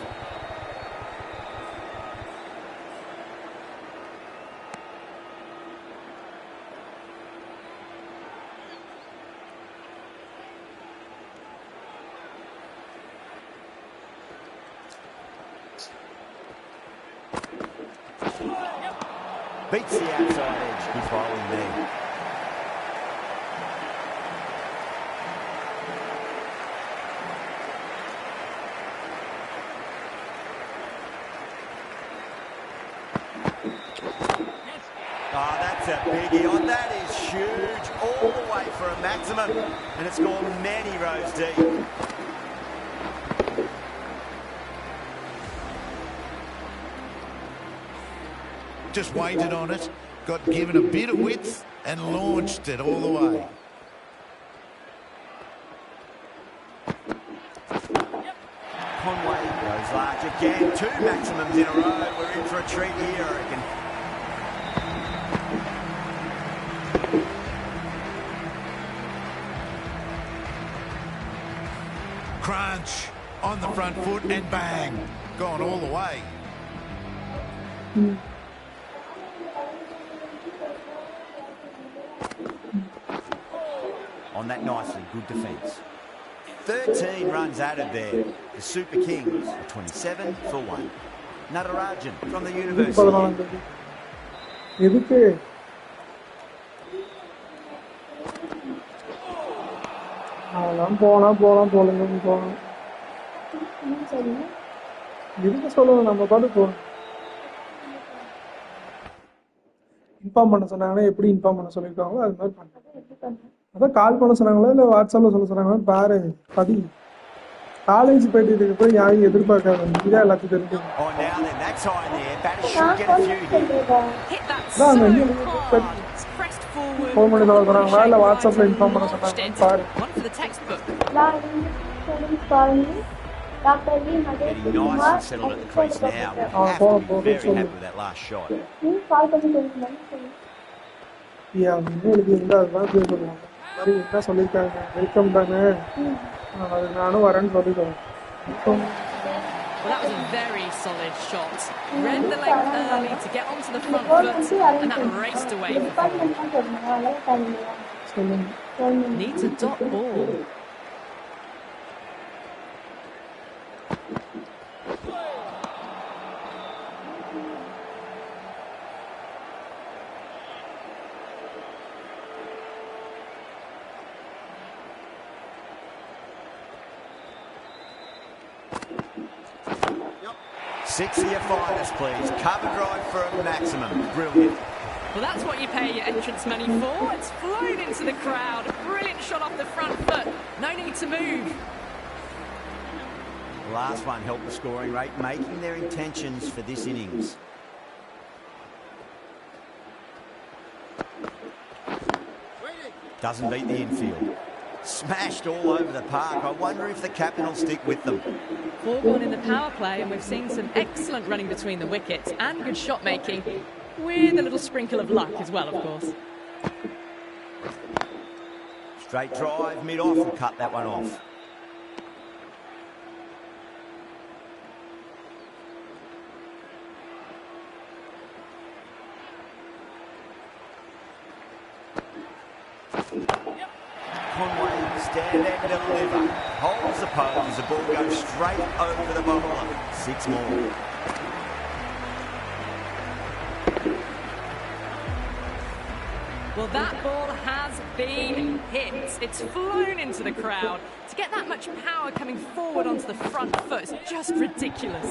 Beats the outside edge. Good bowling there. Oh, that's a biggie. Oh, that is huge. All the way for a maximum. And it's gone many rows deep. Just waited on it, got given a bit of width and launched it all the way. Conway goes large again. 2 maximums in a row. We're in for a treat here, I reckon. Crunch on the front foot and bang, gone all the way. On that nicely, good defence. 13 runs added there. The Super Kings are 27 for 1. Natarajan from the University. Inform பண்ண சொன்னாங்கன்னா எப்படி inform பண்ண சொல்லிருக்காங்களோ அது மாதிரி பண்ணு. அதான் கால் பண்ண சொன்னாங்களா இல்ல வாட்ஸ்அப்ல சொல்ல சொன்னாங்களா பாரு. படி காலேஜ் போயிட்டு போய் யாரையும் எதிர்பார்க்காது. இதான் எல்லாத்துக்கும் தெரிஞ்சது. ஃபோன் பண்ணி சொல்ல சொன்னாங்களா இல்ல வாட்ஸ்அப்ல இன்ஃபார்ம் பண்ண சொன்னாங்க பாரு. Getting nice and settled at the crease now. We have to be very happy with that last shot. Yeah, என்ன சொல்லிருக்காங்க வெல்கம் தானே அது நானும் வரேன்னு சொல்லிடுவேன். Well, that was a very solid shot. Read the length early to get onto the front foot, and that raced away. Needs a dot ball. Six of your finest, please. Cover drive for a maximum. Brilliant. Well, that's what you pay your entrance money for. It's flown into the crowd. A brilliant shot off the front foot. No need to move. The last one helped the scoring rate, making their intentions for this innings. Doesn't beat the infield. Smashed all over the park. I wonder if the captain will stick with them. 4 gone in the power play, and we've seen some excellent running between the wickets and good shot making, with a little sprinkle of luck as well, of course. Straight drive, mid-off, will cut that one off. Conway, stand and deliver. Holds the pose as the ball goes straight over the bowler. 6 more. Well, that ball has been hit. It's flown into the crowd. To get that much power coming forward onto the front foot is just ridiculous.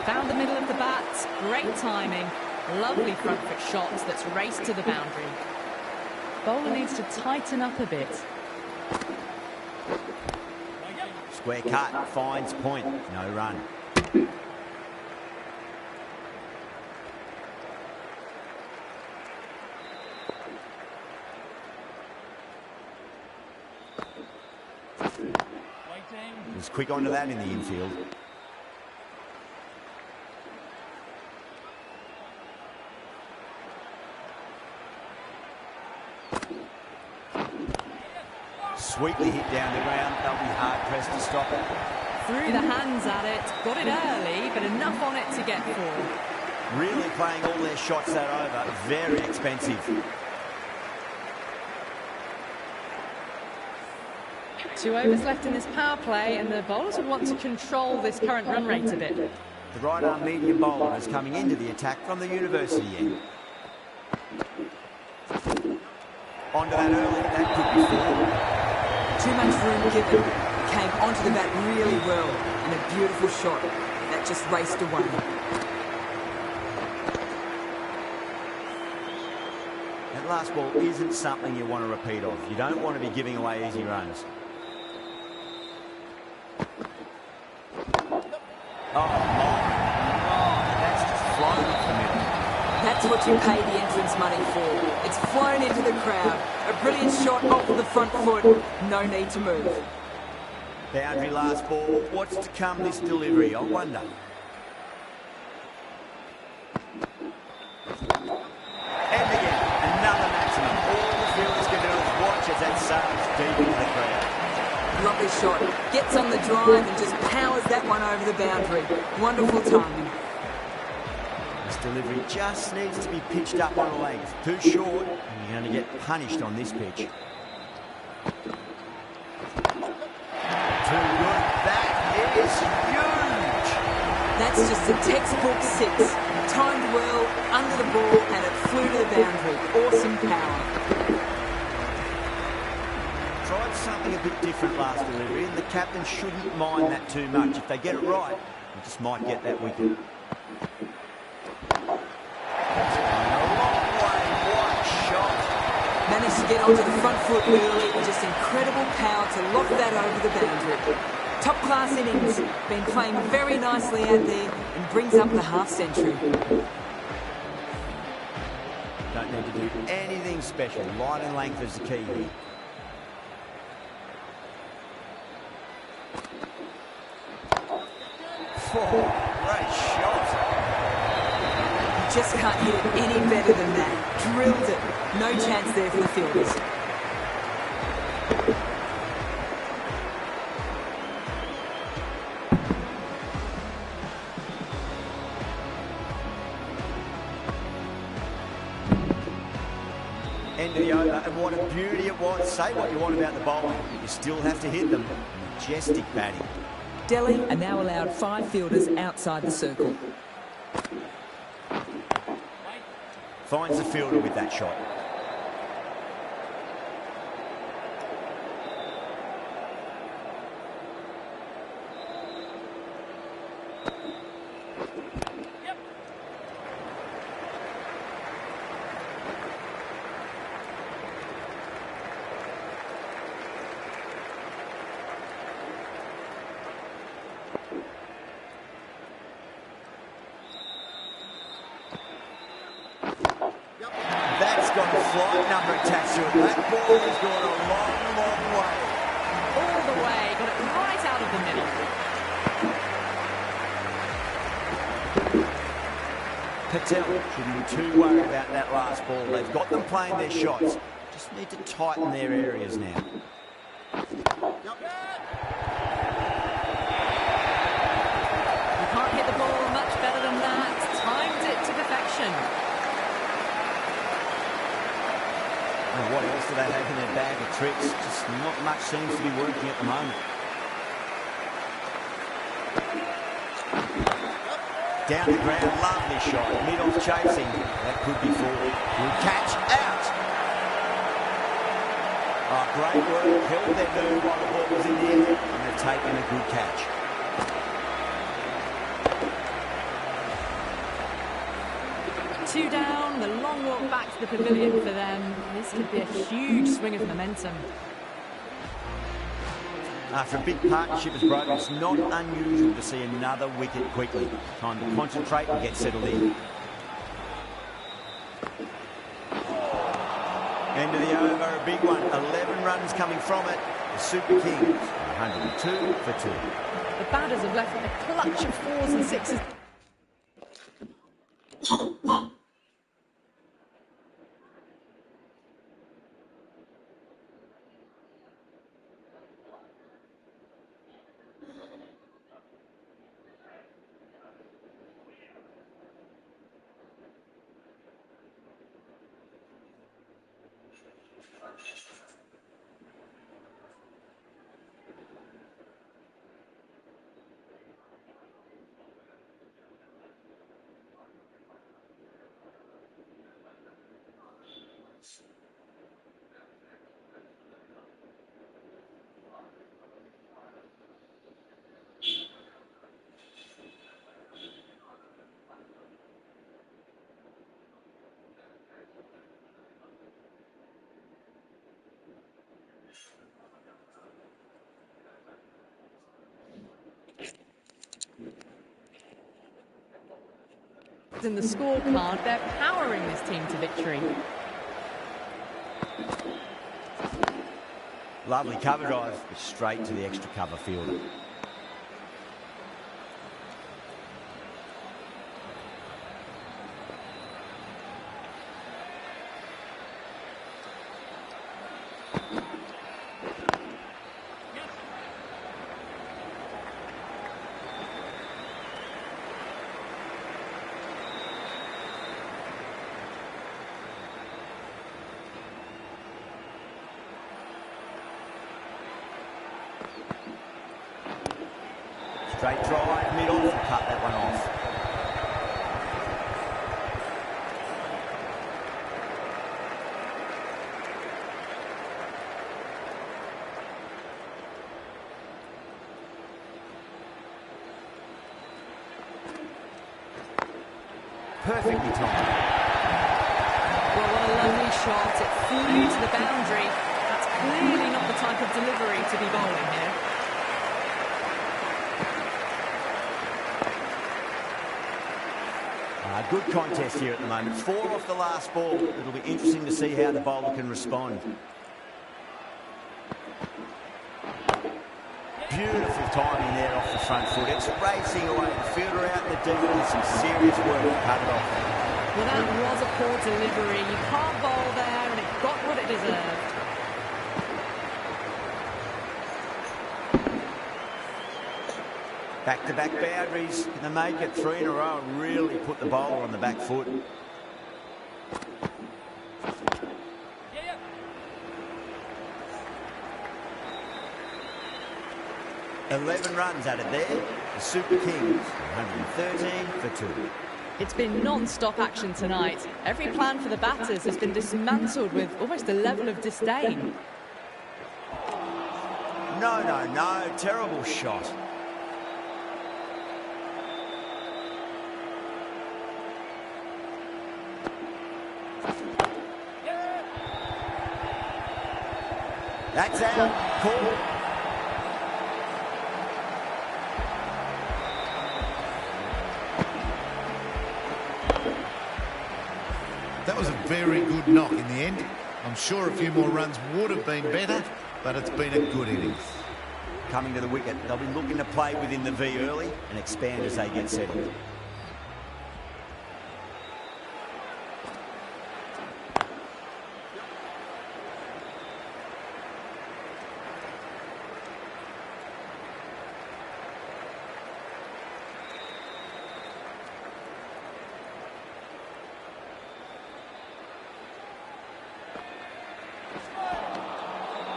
Found the middle of the bat. Great timing. Lovely front foot shots that's raced to the boundary. Bowler needs to tighten up a bit. Square cut, finds point, no run. He's quick onto that in the infield. Sweetly hit down the ground. They'll be hard-pressed to stop it. Threw the hands at it, got it early, but enough on it to get 4. Really playing all their shots that over. Very expensive. 2 overs left in this power play, and the bowlers would want to control this current run rate a bit. The right-arm medium bowler is coming into the attack from the university end. Onto that early. That could be 4. Too much room given. Came onto the bat really well, and a beautiful shot. That just raced away. That last ball isn't something you want to repeat of. You don't want to be giving away easy runs. That's just flown off the middle. That's what you pay the entrance money for. It's flown into the crowd. A brilliant shot off of the front foot. No need to move. Boundary last ball. What's to come this delivery? I wonder. And again, another maximum. All the fielders can do is watch as that sails deep into the crowd. Lovely shot. Gets on the drive and just powers that one over the boundary. Wonderful timing. This delivery just needs to be pitched up on a length. Too short, and you're going to get punished on this pitch. Too good. That is huge. That's just a textbook 6. Timed well, under the ball, and it flew to the boundary. Awesome power. Tried something a bit different last delivery, and the captain shouldn't mind that too much. If they get it right, they just might get that wicket. That's going a long way. What a shot. Managed to get onto the front foot early and just incredible power to lock that over the boundary. Top class innings. Been playing very nicely out there and brings up the half century. Don't need to do anything special. Line and length is the key here. Great shot. You just can't hit it any better than that. Drilled it. No chance there for the fielders. End of the over, and what a beauty it was. Say what you want about the bowling, but you still have to hit them. Majestic batting. Delhi are now allowed 5 fielders outside the circle. Finds the fielder with that shot. That's got a flight number attached to it. That ball has gone a long, long way. All the way, got it right out of the middle. Patel shouldn't be too worried about that last ball. They've got them playing their shots. Just need to tighten their areas now. You can't hit the ball much better than that. Timed it to perfection. And what else do they have in their bag of tricks? Just not much seems to be working at the moment. Down the ground, lovely shot. Mid-off chasing. That could be 4. Good catch. Out. Oh, great work. Held their nerve while the ball was in the air, and they've taken a good catch. Two down, the long walk back to the pavilion for them. This could be a huge swing of momentum. After a big partnership has broken, it's not unusual to see another wicket quickly. Time to concentrate and get settled in. End of the over, a big one. 11 runs coming from it. The Super Kings 102 for 2. The batters have left with a clutch of 4s and 6s. In the scorecard, they're powering this team to victory. Lovely cover drive, straight to the extra cover fielder. Straight drive, mid-off, cut that one off. Perfectly timed. Well, what a lovely shot. It flew to the boundary. That's clearly not the type of delivery to be bowling here. Good contest here at the moment. 4 off the last ball. It'll be interesting to see how the bowler can respond. Beautiful timing there off the front foot. It's racing away. The fielder out in the deep with some serious work to cut it off. Well, that was a poor delivery. You can't bowl there, and it got what it deserved. Back-to-back boundaries. Can they make it 3 in a row and really put the bowler on the back foot? Yeah. 11 runs added there. The Super Kings, 113 for 2. It's been non-stop action tonight. Every plan for the batters has been dismantled with almost a level of disdain. No. Terrible shot. That's out. Call. That was a very good knock in the end. I'm sure a few more runs would have been better, but it's been a good innings. Coming to the wicket, they'll be looking to play within the V early and expand as they get settled.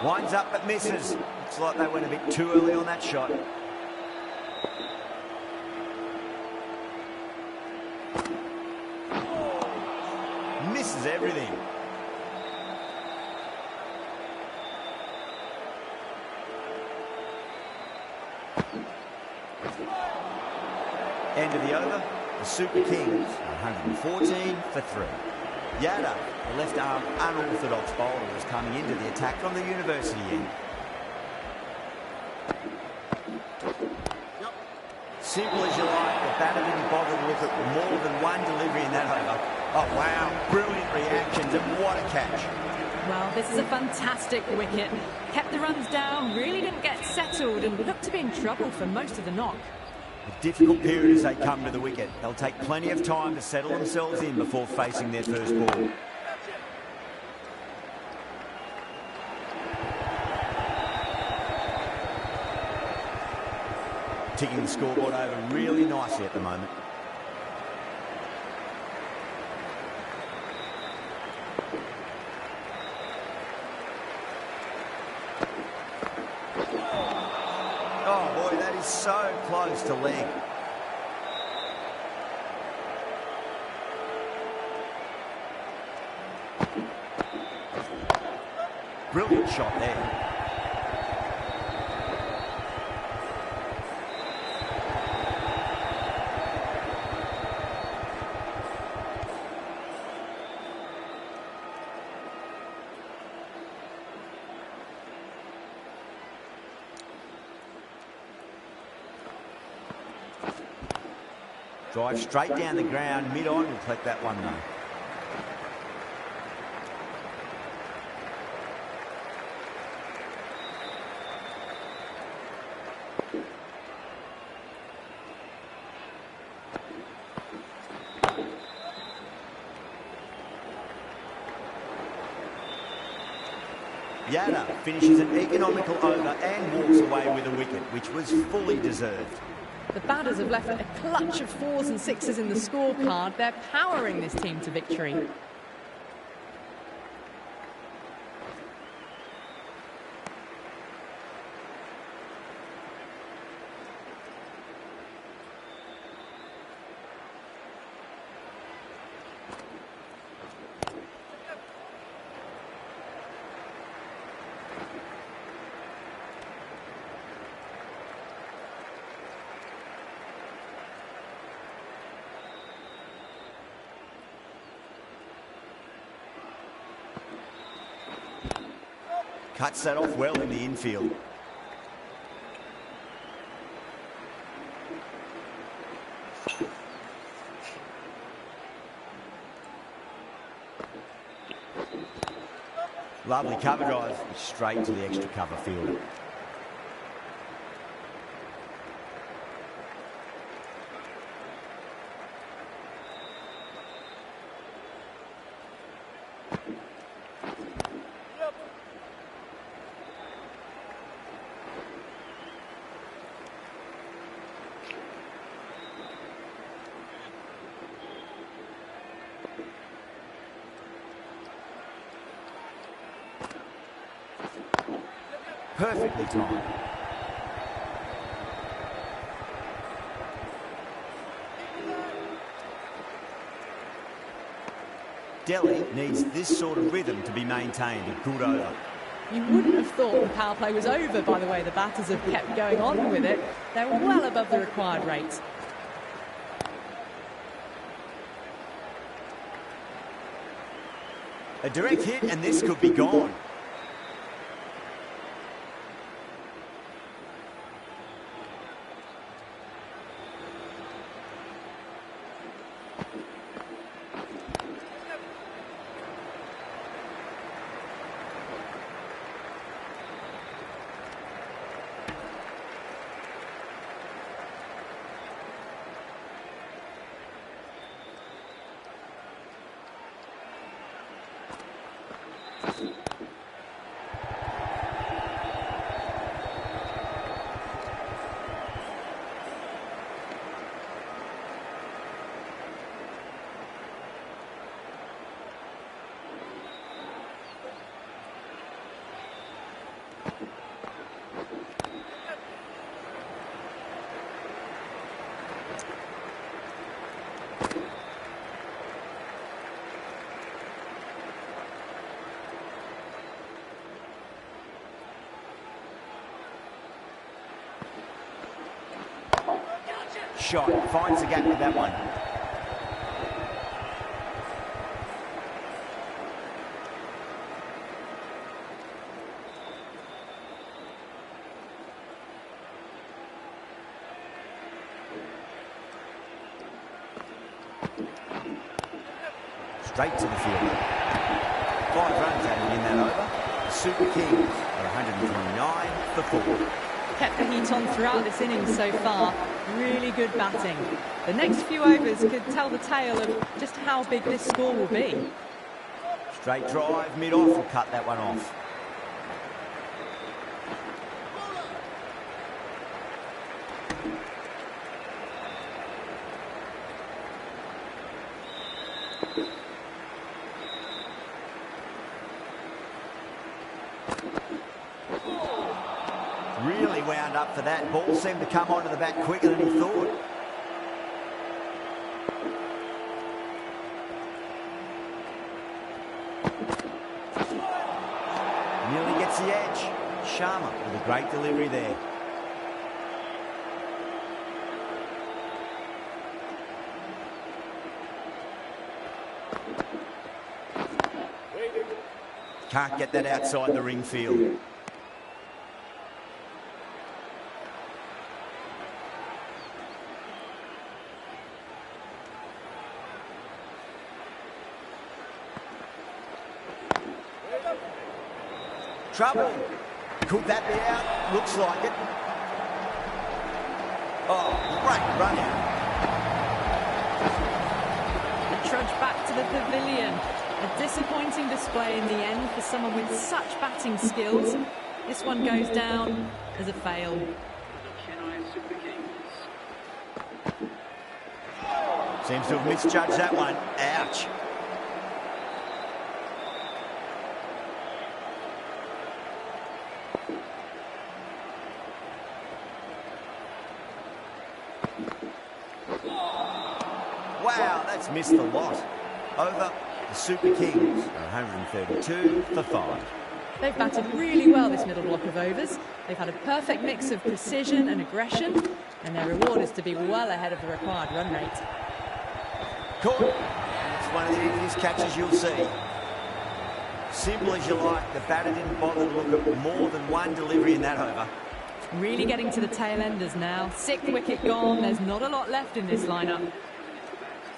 Winds up but misses. Looks like they went a bit too early on that shot. Misses everything. End of the over. The Super Kings, 114 for 3. Yada, the left-arm unorthodox bowler, was coming into the attack from the university end. Simple as you like, the batter didn't bother to look at more than one delivery in that over. Oh, wow, brilliant reactions, and what a catch. Well, this is a fantastic wicket. Kept the runs down, really didn't get settled, and looked to be in trouble for most of the knock. A difficult period as they come to the wicket. They'll take plenty of time to settle themselves in before facing their first ball. Ticking the scoreboard over really nicely at the moment. Oh boy, that is so close to leg. Brilliant shot there. Drive straight down the ground, mid-on, will collect that one though. Yada finishes an economical over and walks away with a wicket, which was fully deserved. The batters have left a clutch of 4s and 6s in the scorecard. They're powering this team to victory. Cuts that off well in the infield. Lovely cover drive, straight to the extra cover field. Perfectly timed. Delhi needs this sort of rhythm to be maintained. A good over. You wouldn't have thought the power play was over by the way the batters have kept going on with it. They're well above the required rate. A direct hit and this could be gone. Shot, finds the gap with that one. Straight to the field. 5 runs added in that over. The Super Kings are 129 for 4. Kept the heat on throughout this innings so far. Really good batting. The next few overs could tell the tale of just how big this score will be. Straight drive, mid-off, will cut that one off. Really wound up for that. Ball seemed to come onto the bat quicker than he thought. Nearly gets the edge. Sharma with a great delivery there. Can't get that outside the ring field. Trouble. Could that be out? Looks like it. Oh, great run out. The trudge back to the pavilion. A disappointing display in the end for someone with such batting skills. This one goes down as a fail. Seems to have misjudged that one. Ouch. Wow, that's missed a lot. Over the Super Kings, 132 for 5. They've batted really well this middle block of overs. They've had a perfect mix of precision and aggression, and their reward is to be well ahead of the required run rate. Cool. It's one of the easiest catches you'll see. Simple as you like, the batter didn't bother to look at more than one delivery in that over. Really getting to the tail enders now. 6th wicket gone. There's not a lot left in this lineup.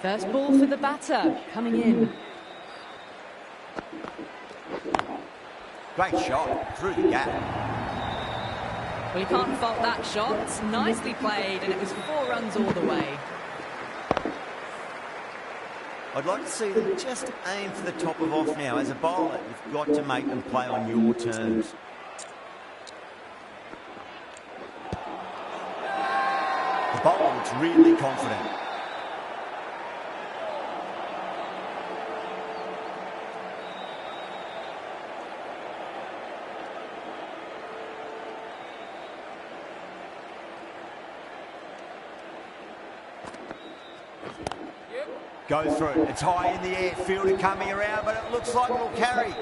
First ball for the batter, coming in. Great shot through the gap. Well, you can't fault that shot. It's nicely played, and it was 4 runs all the way. I'd like to see them just aim for the top of off now. As a bowler, you've got to make them play on your terms. The bowler looks really confident. Go through. It's high in the air. Fielder coming around, but it looks like it'll carry.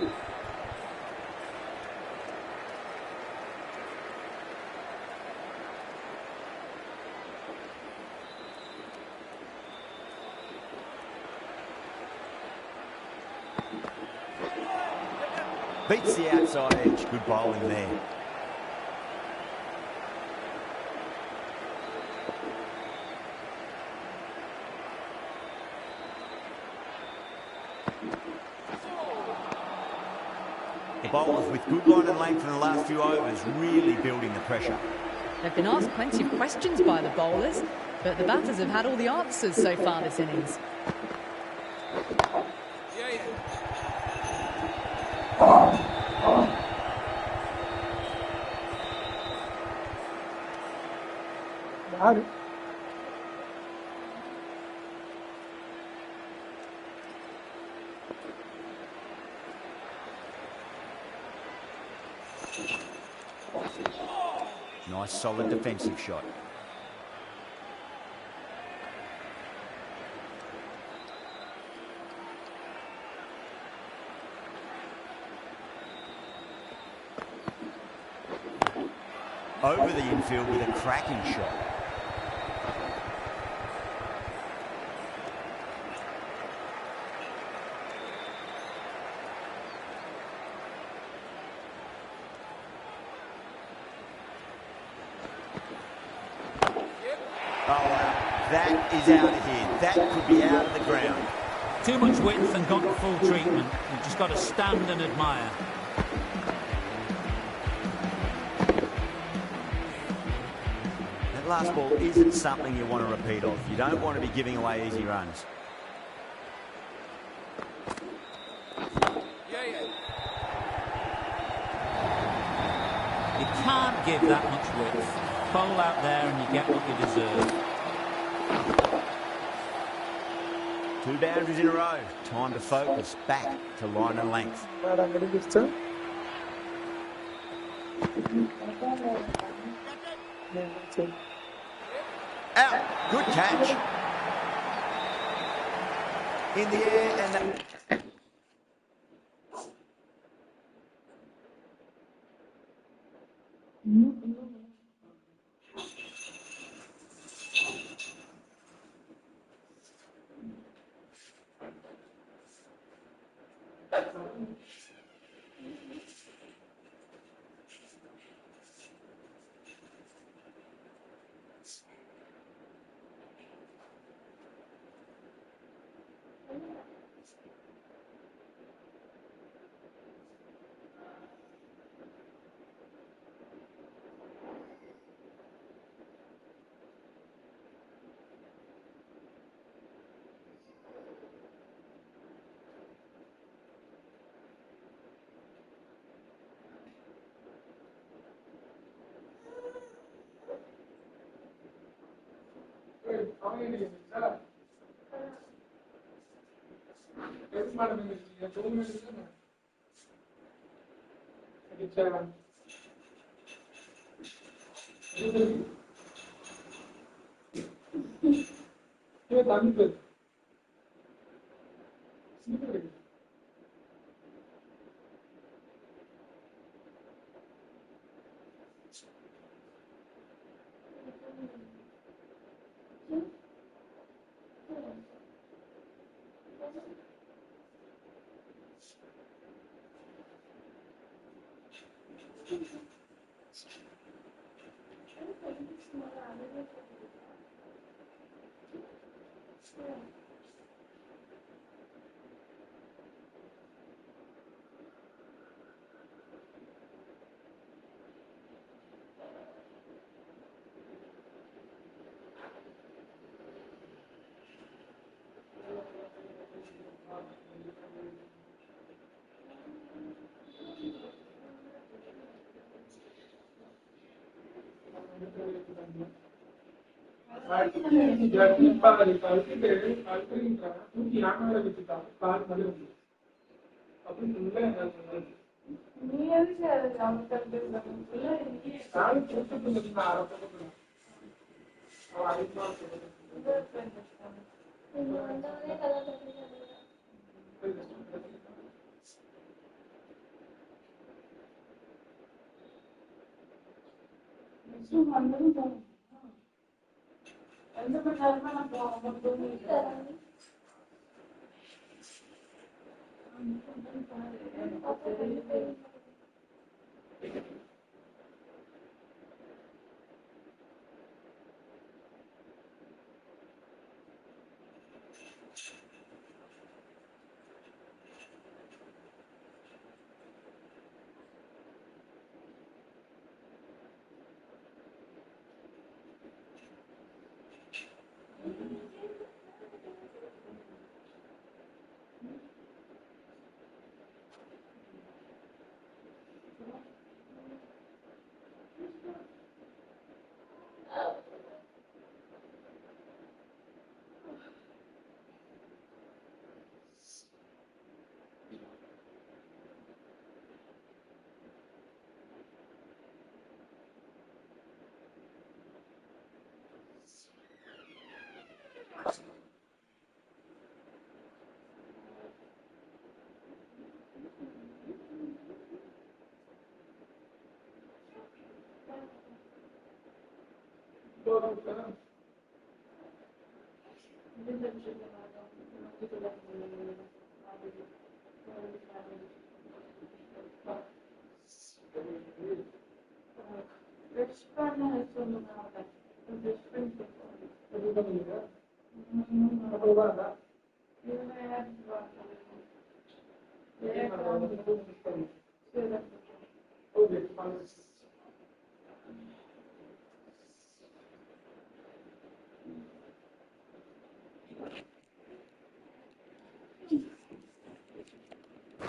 Beats the outside edge. Good bowling there. The bowlers with good line and length in the last few overs really building the pressure. They've been asked plenty of questions by the bowlers, but the batters have had all the answers so far this innings. Yaar. Nice solid defensive shot. Over the infield with a cracking shot. Oh, wow. That is out of here. That could be out of the ground. Too much width and got the full treatment. You've just got to stand and admire. That last ball isn't something you want to repeat of. You don't want to be giving away easy runs. You can't give that much width. Bowl out there and you get what you deserve. 2 boundaries in a row. Time to focus back to line and length. Out. Good catch. In the air and that...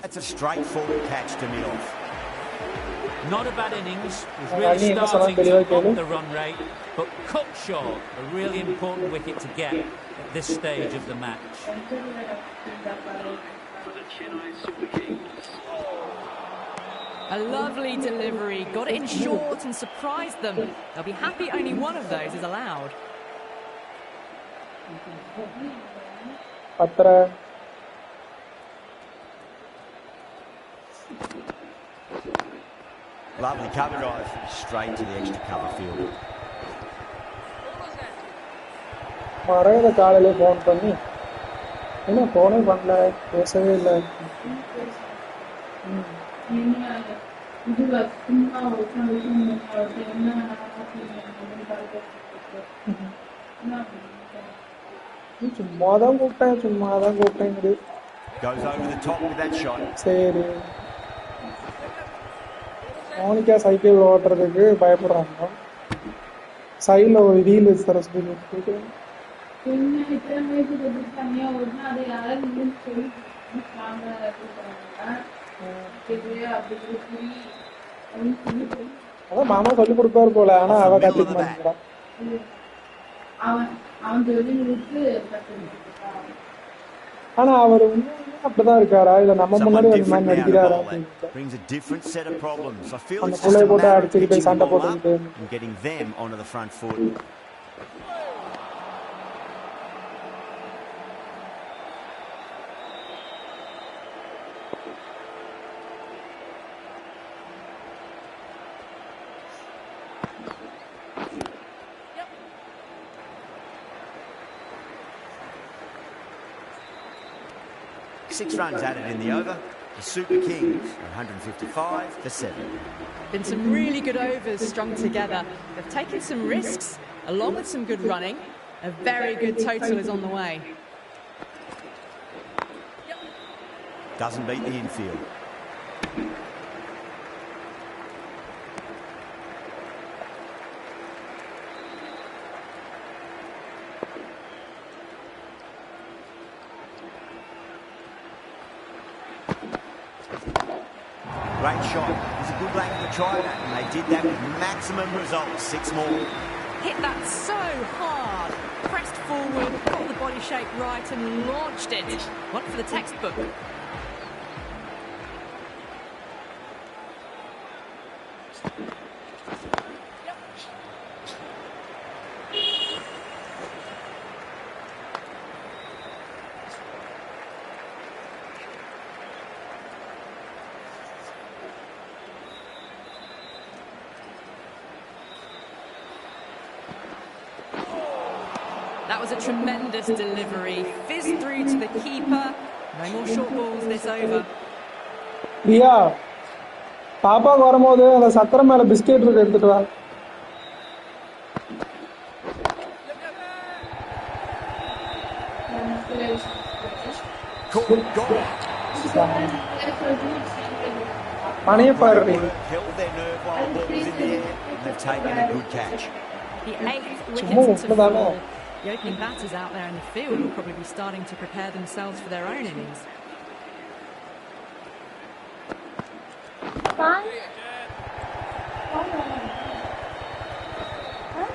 That's a straightforward catch to mid off. Not a bad innings. Was really starting to up the run rate, but cut short. A really important wicket to get at this stage of the match. A lovely delivery. Got it in short and surprised them. They'll be happy only one of those is allowed. Lovely cover drive, straight to the extra cover field. மறையில காலையில phone பண்ணி என்ன ஃபோனே பண்ணல பேசவே இல்லை. சும்மா தான் கூப்பிட்டேன். Goes over the top with that shot. சரி, மோனிகா சைக்கிள் ஓட்டுறதுக்கு பயப்படுறாங்க. சைடில் ஒரு வீல் தர சொல்லி அதான் மாமா சொல்லி கொடுப்பாரு போல, ஆனா அவ கத்துக்க மாட்டேங்கிறான். ஆனா அவர் அப்படிதான் இருக்காரா இல்ல நம்ம முன்னாடி அந்த மாதிரி நடிக்கிறாரா? அந்த புள்ளைய போட்டு அடிச்சுக்கிட்டு சண்டை போட்டுக்கிட்டு Six runs added in the over. The Super Kings are 155 for 7. Been some really good overs strung together. They've taken some risks along with some good running. A very good total is on the way. Doesn't beat the infield. Great shot. He's a good length to try that, and they did that with maximum results. 6 more. Hit that so hard. Pressed forward, got the body shape right and launched it. One for the textbook. That was a tremendous delivery. Fizzed through to the keeper. No more short balls this over. Priya, பாப்பாவுக்கு வரும்போது அந்த சத்திரம் மேல biscuit இருக்கு, எடுத்துட்டு வா. மணியை பாரு. The 8th wicket to fall. The opening batters out there in the field will probably be starting to prepare themselves for their own innings.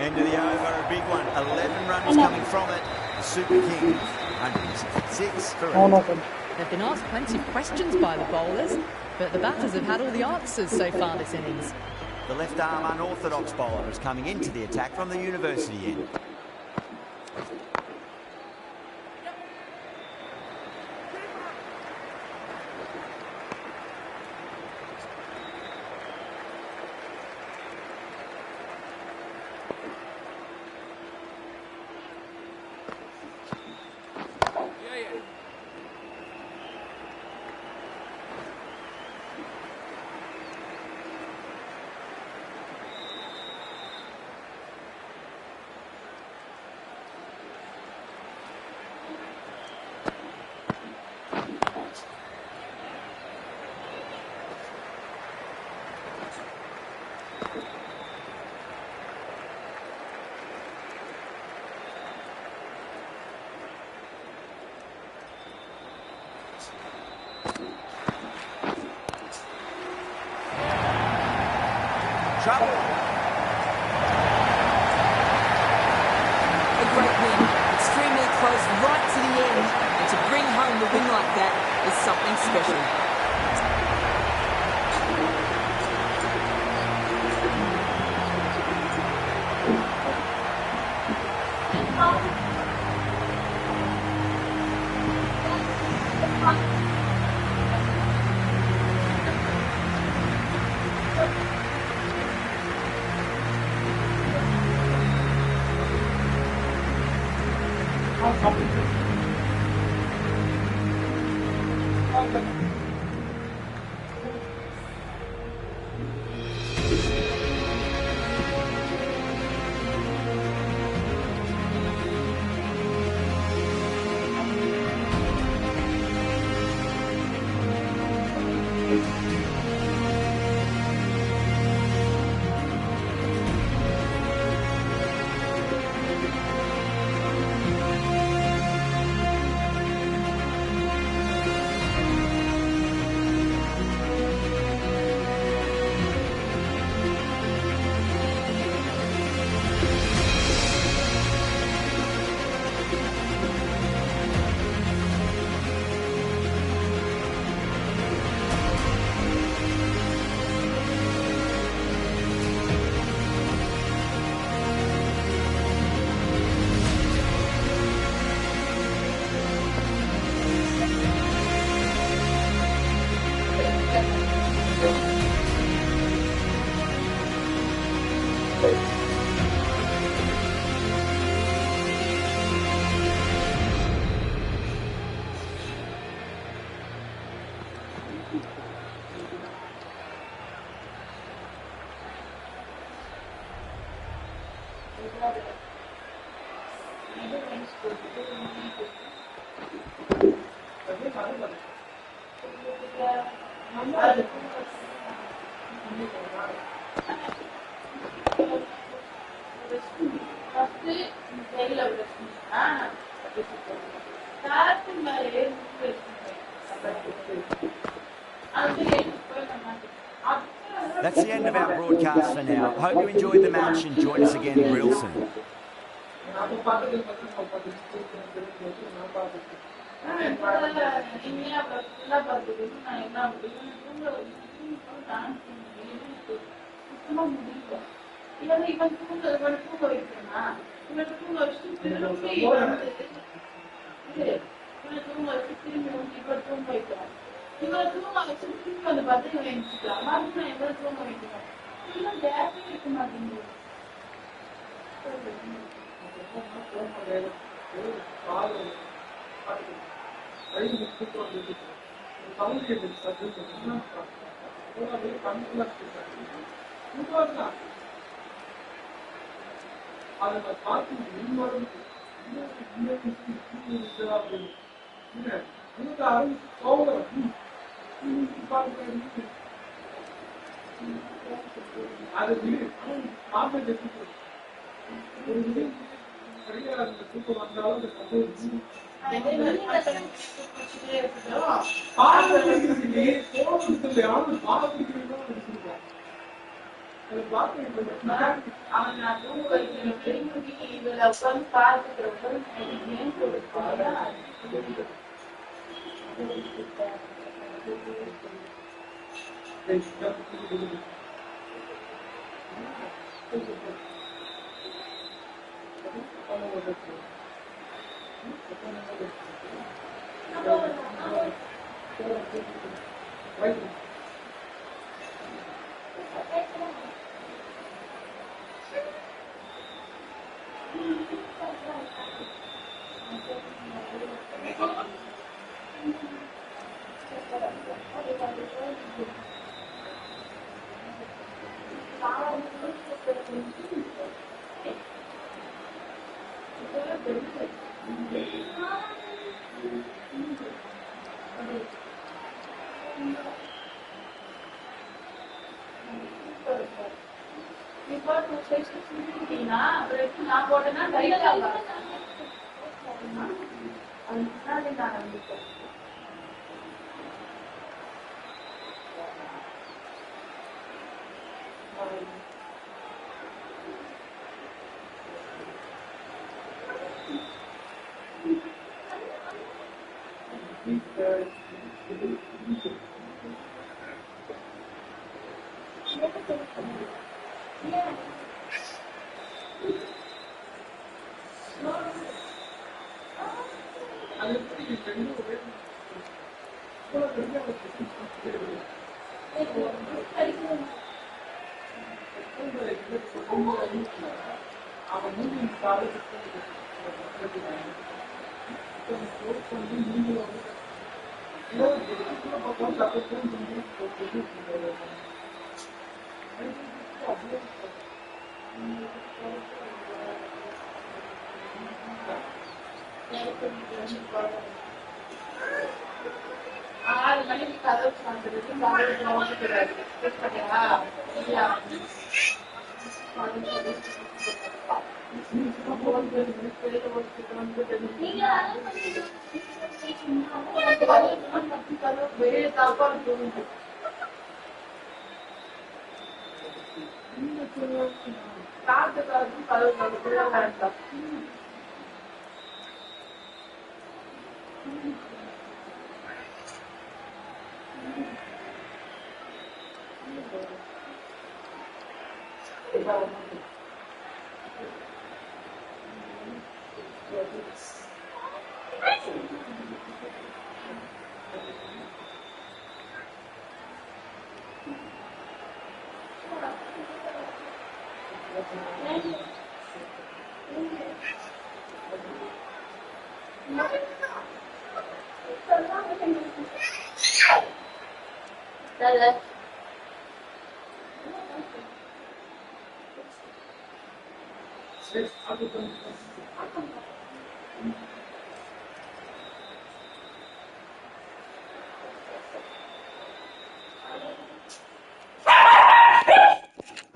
End of the over, a big one. 11 runs coming from it. The Super Kings, 166 for 8. They've been asked plenty of questions by the bowlers, but the batters have had all the answers so far this innings. The left-arm unorthodox bowler is coming into the attack from the university end. trouble. A great win, extremely close right to the end, and to bring home the win like that is something special. That's the end of our broadcast for now. Hope you enjoyed the match and join us again real soon.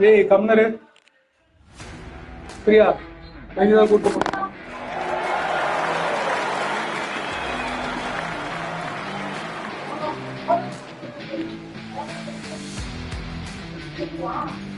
ஏய் கம்னரு பிரியா வெளியே கூட்டு போ. Wow.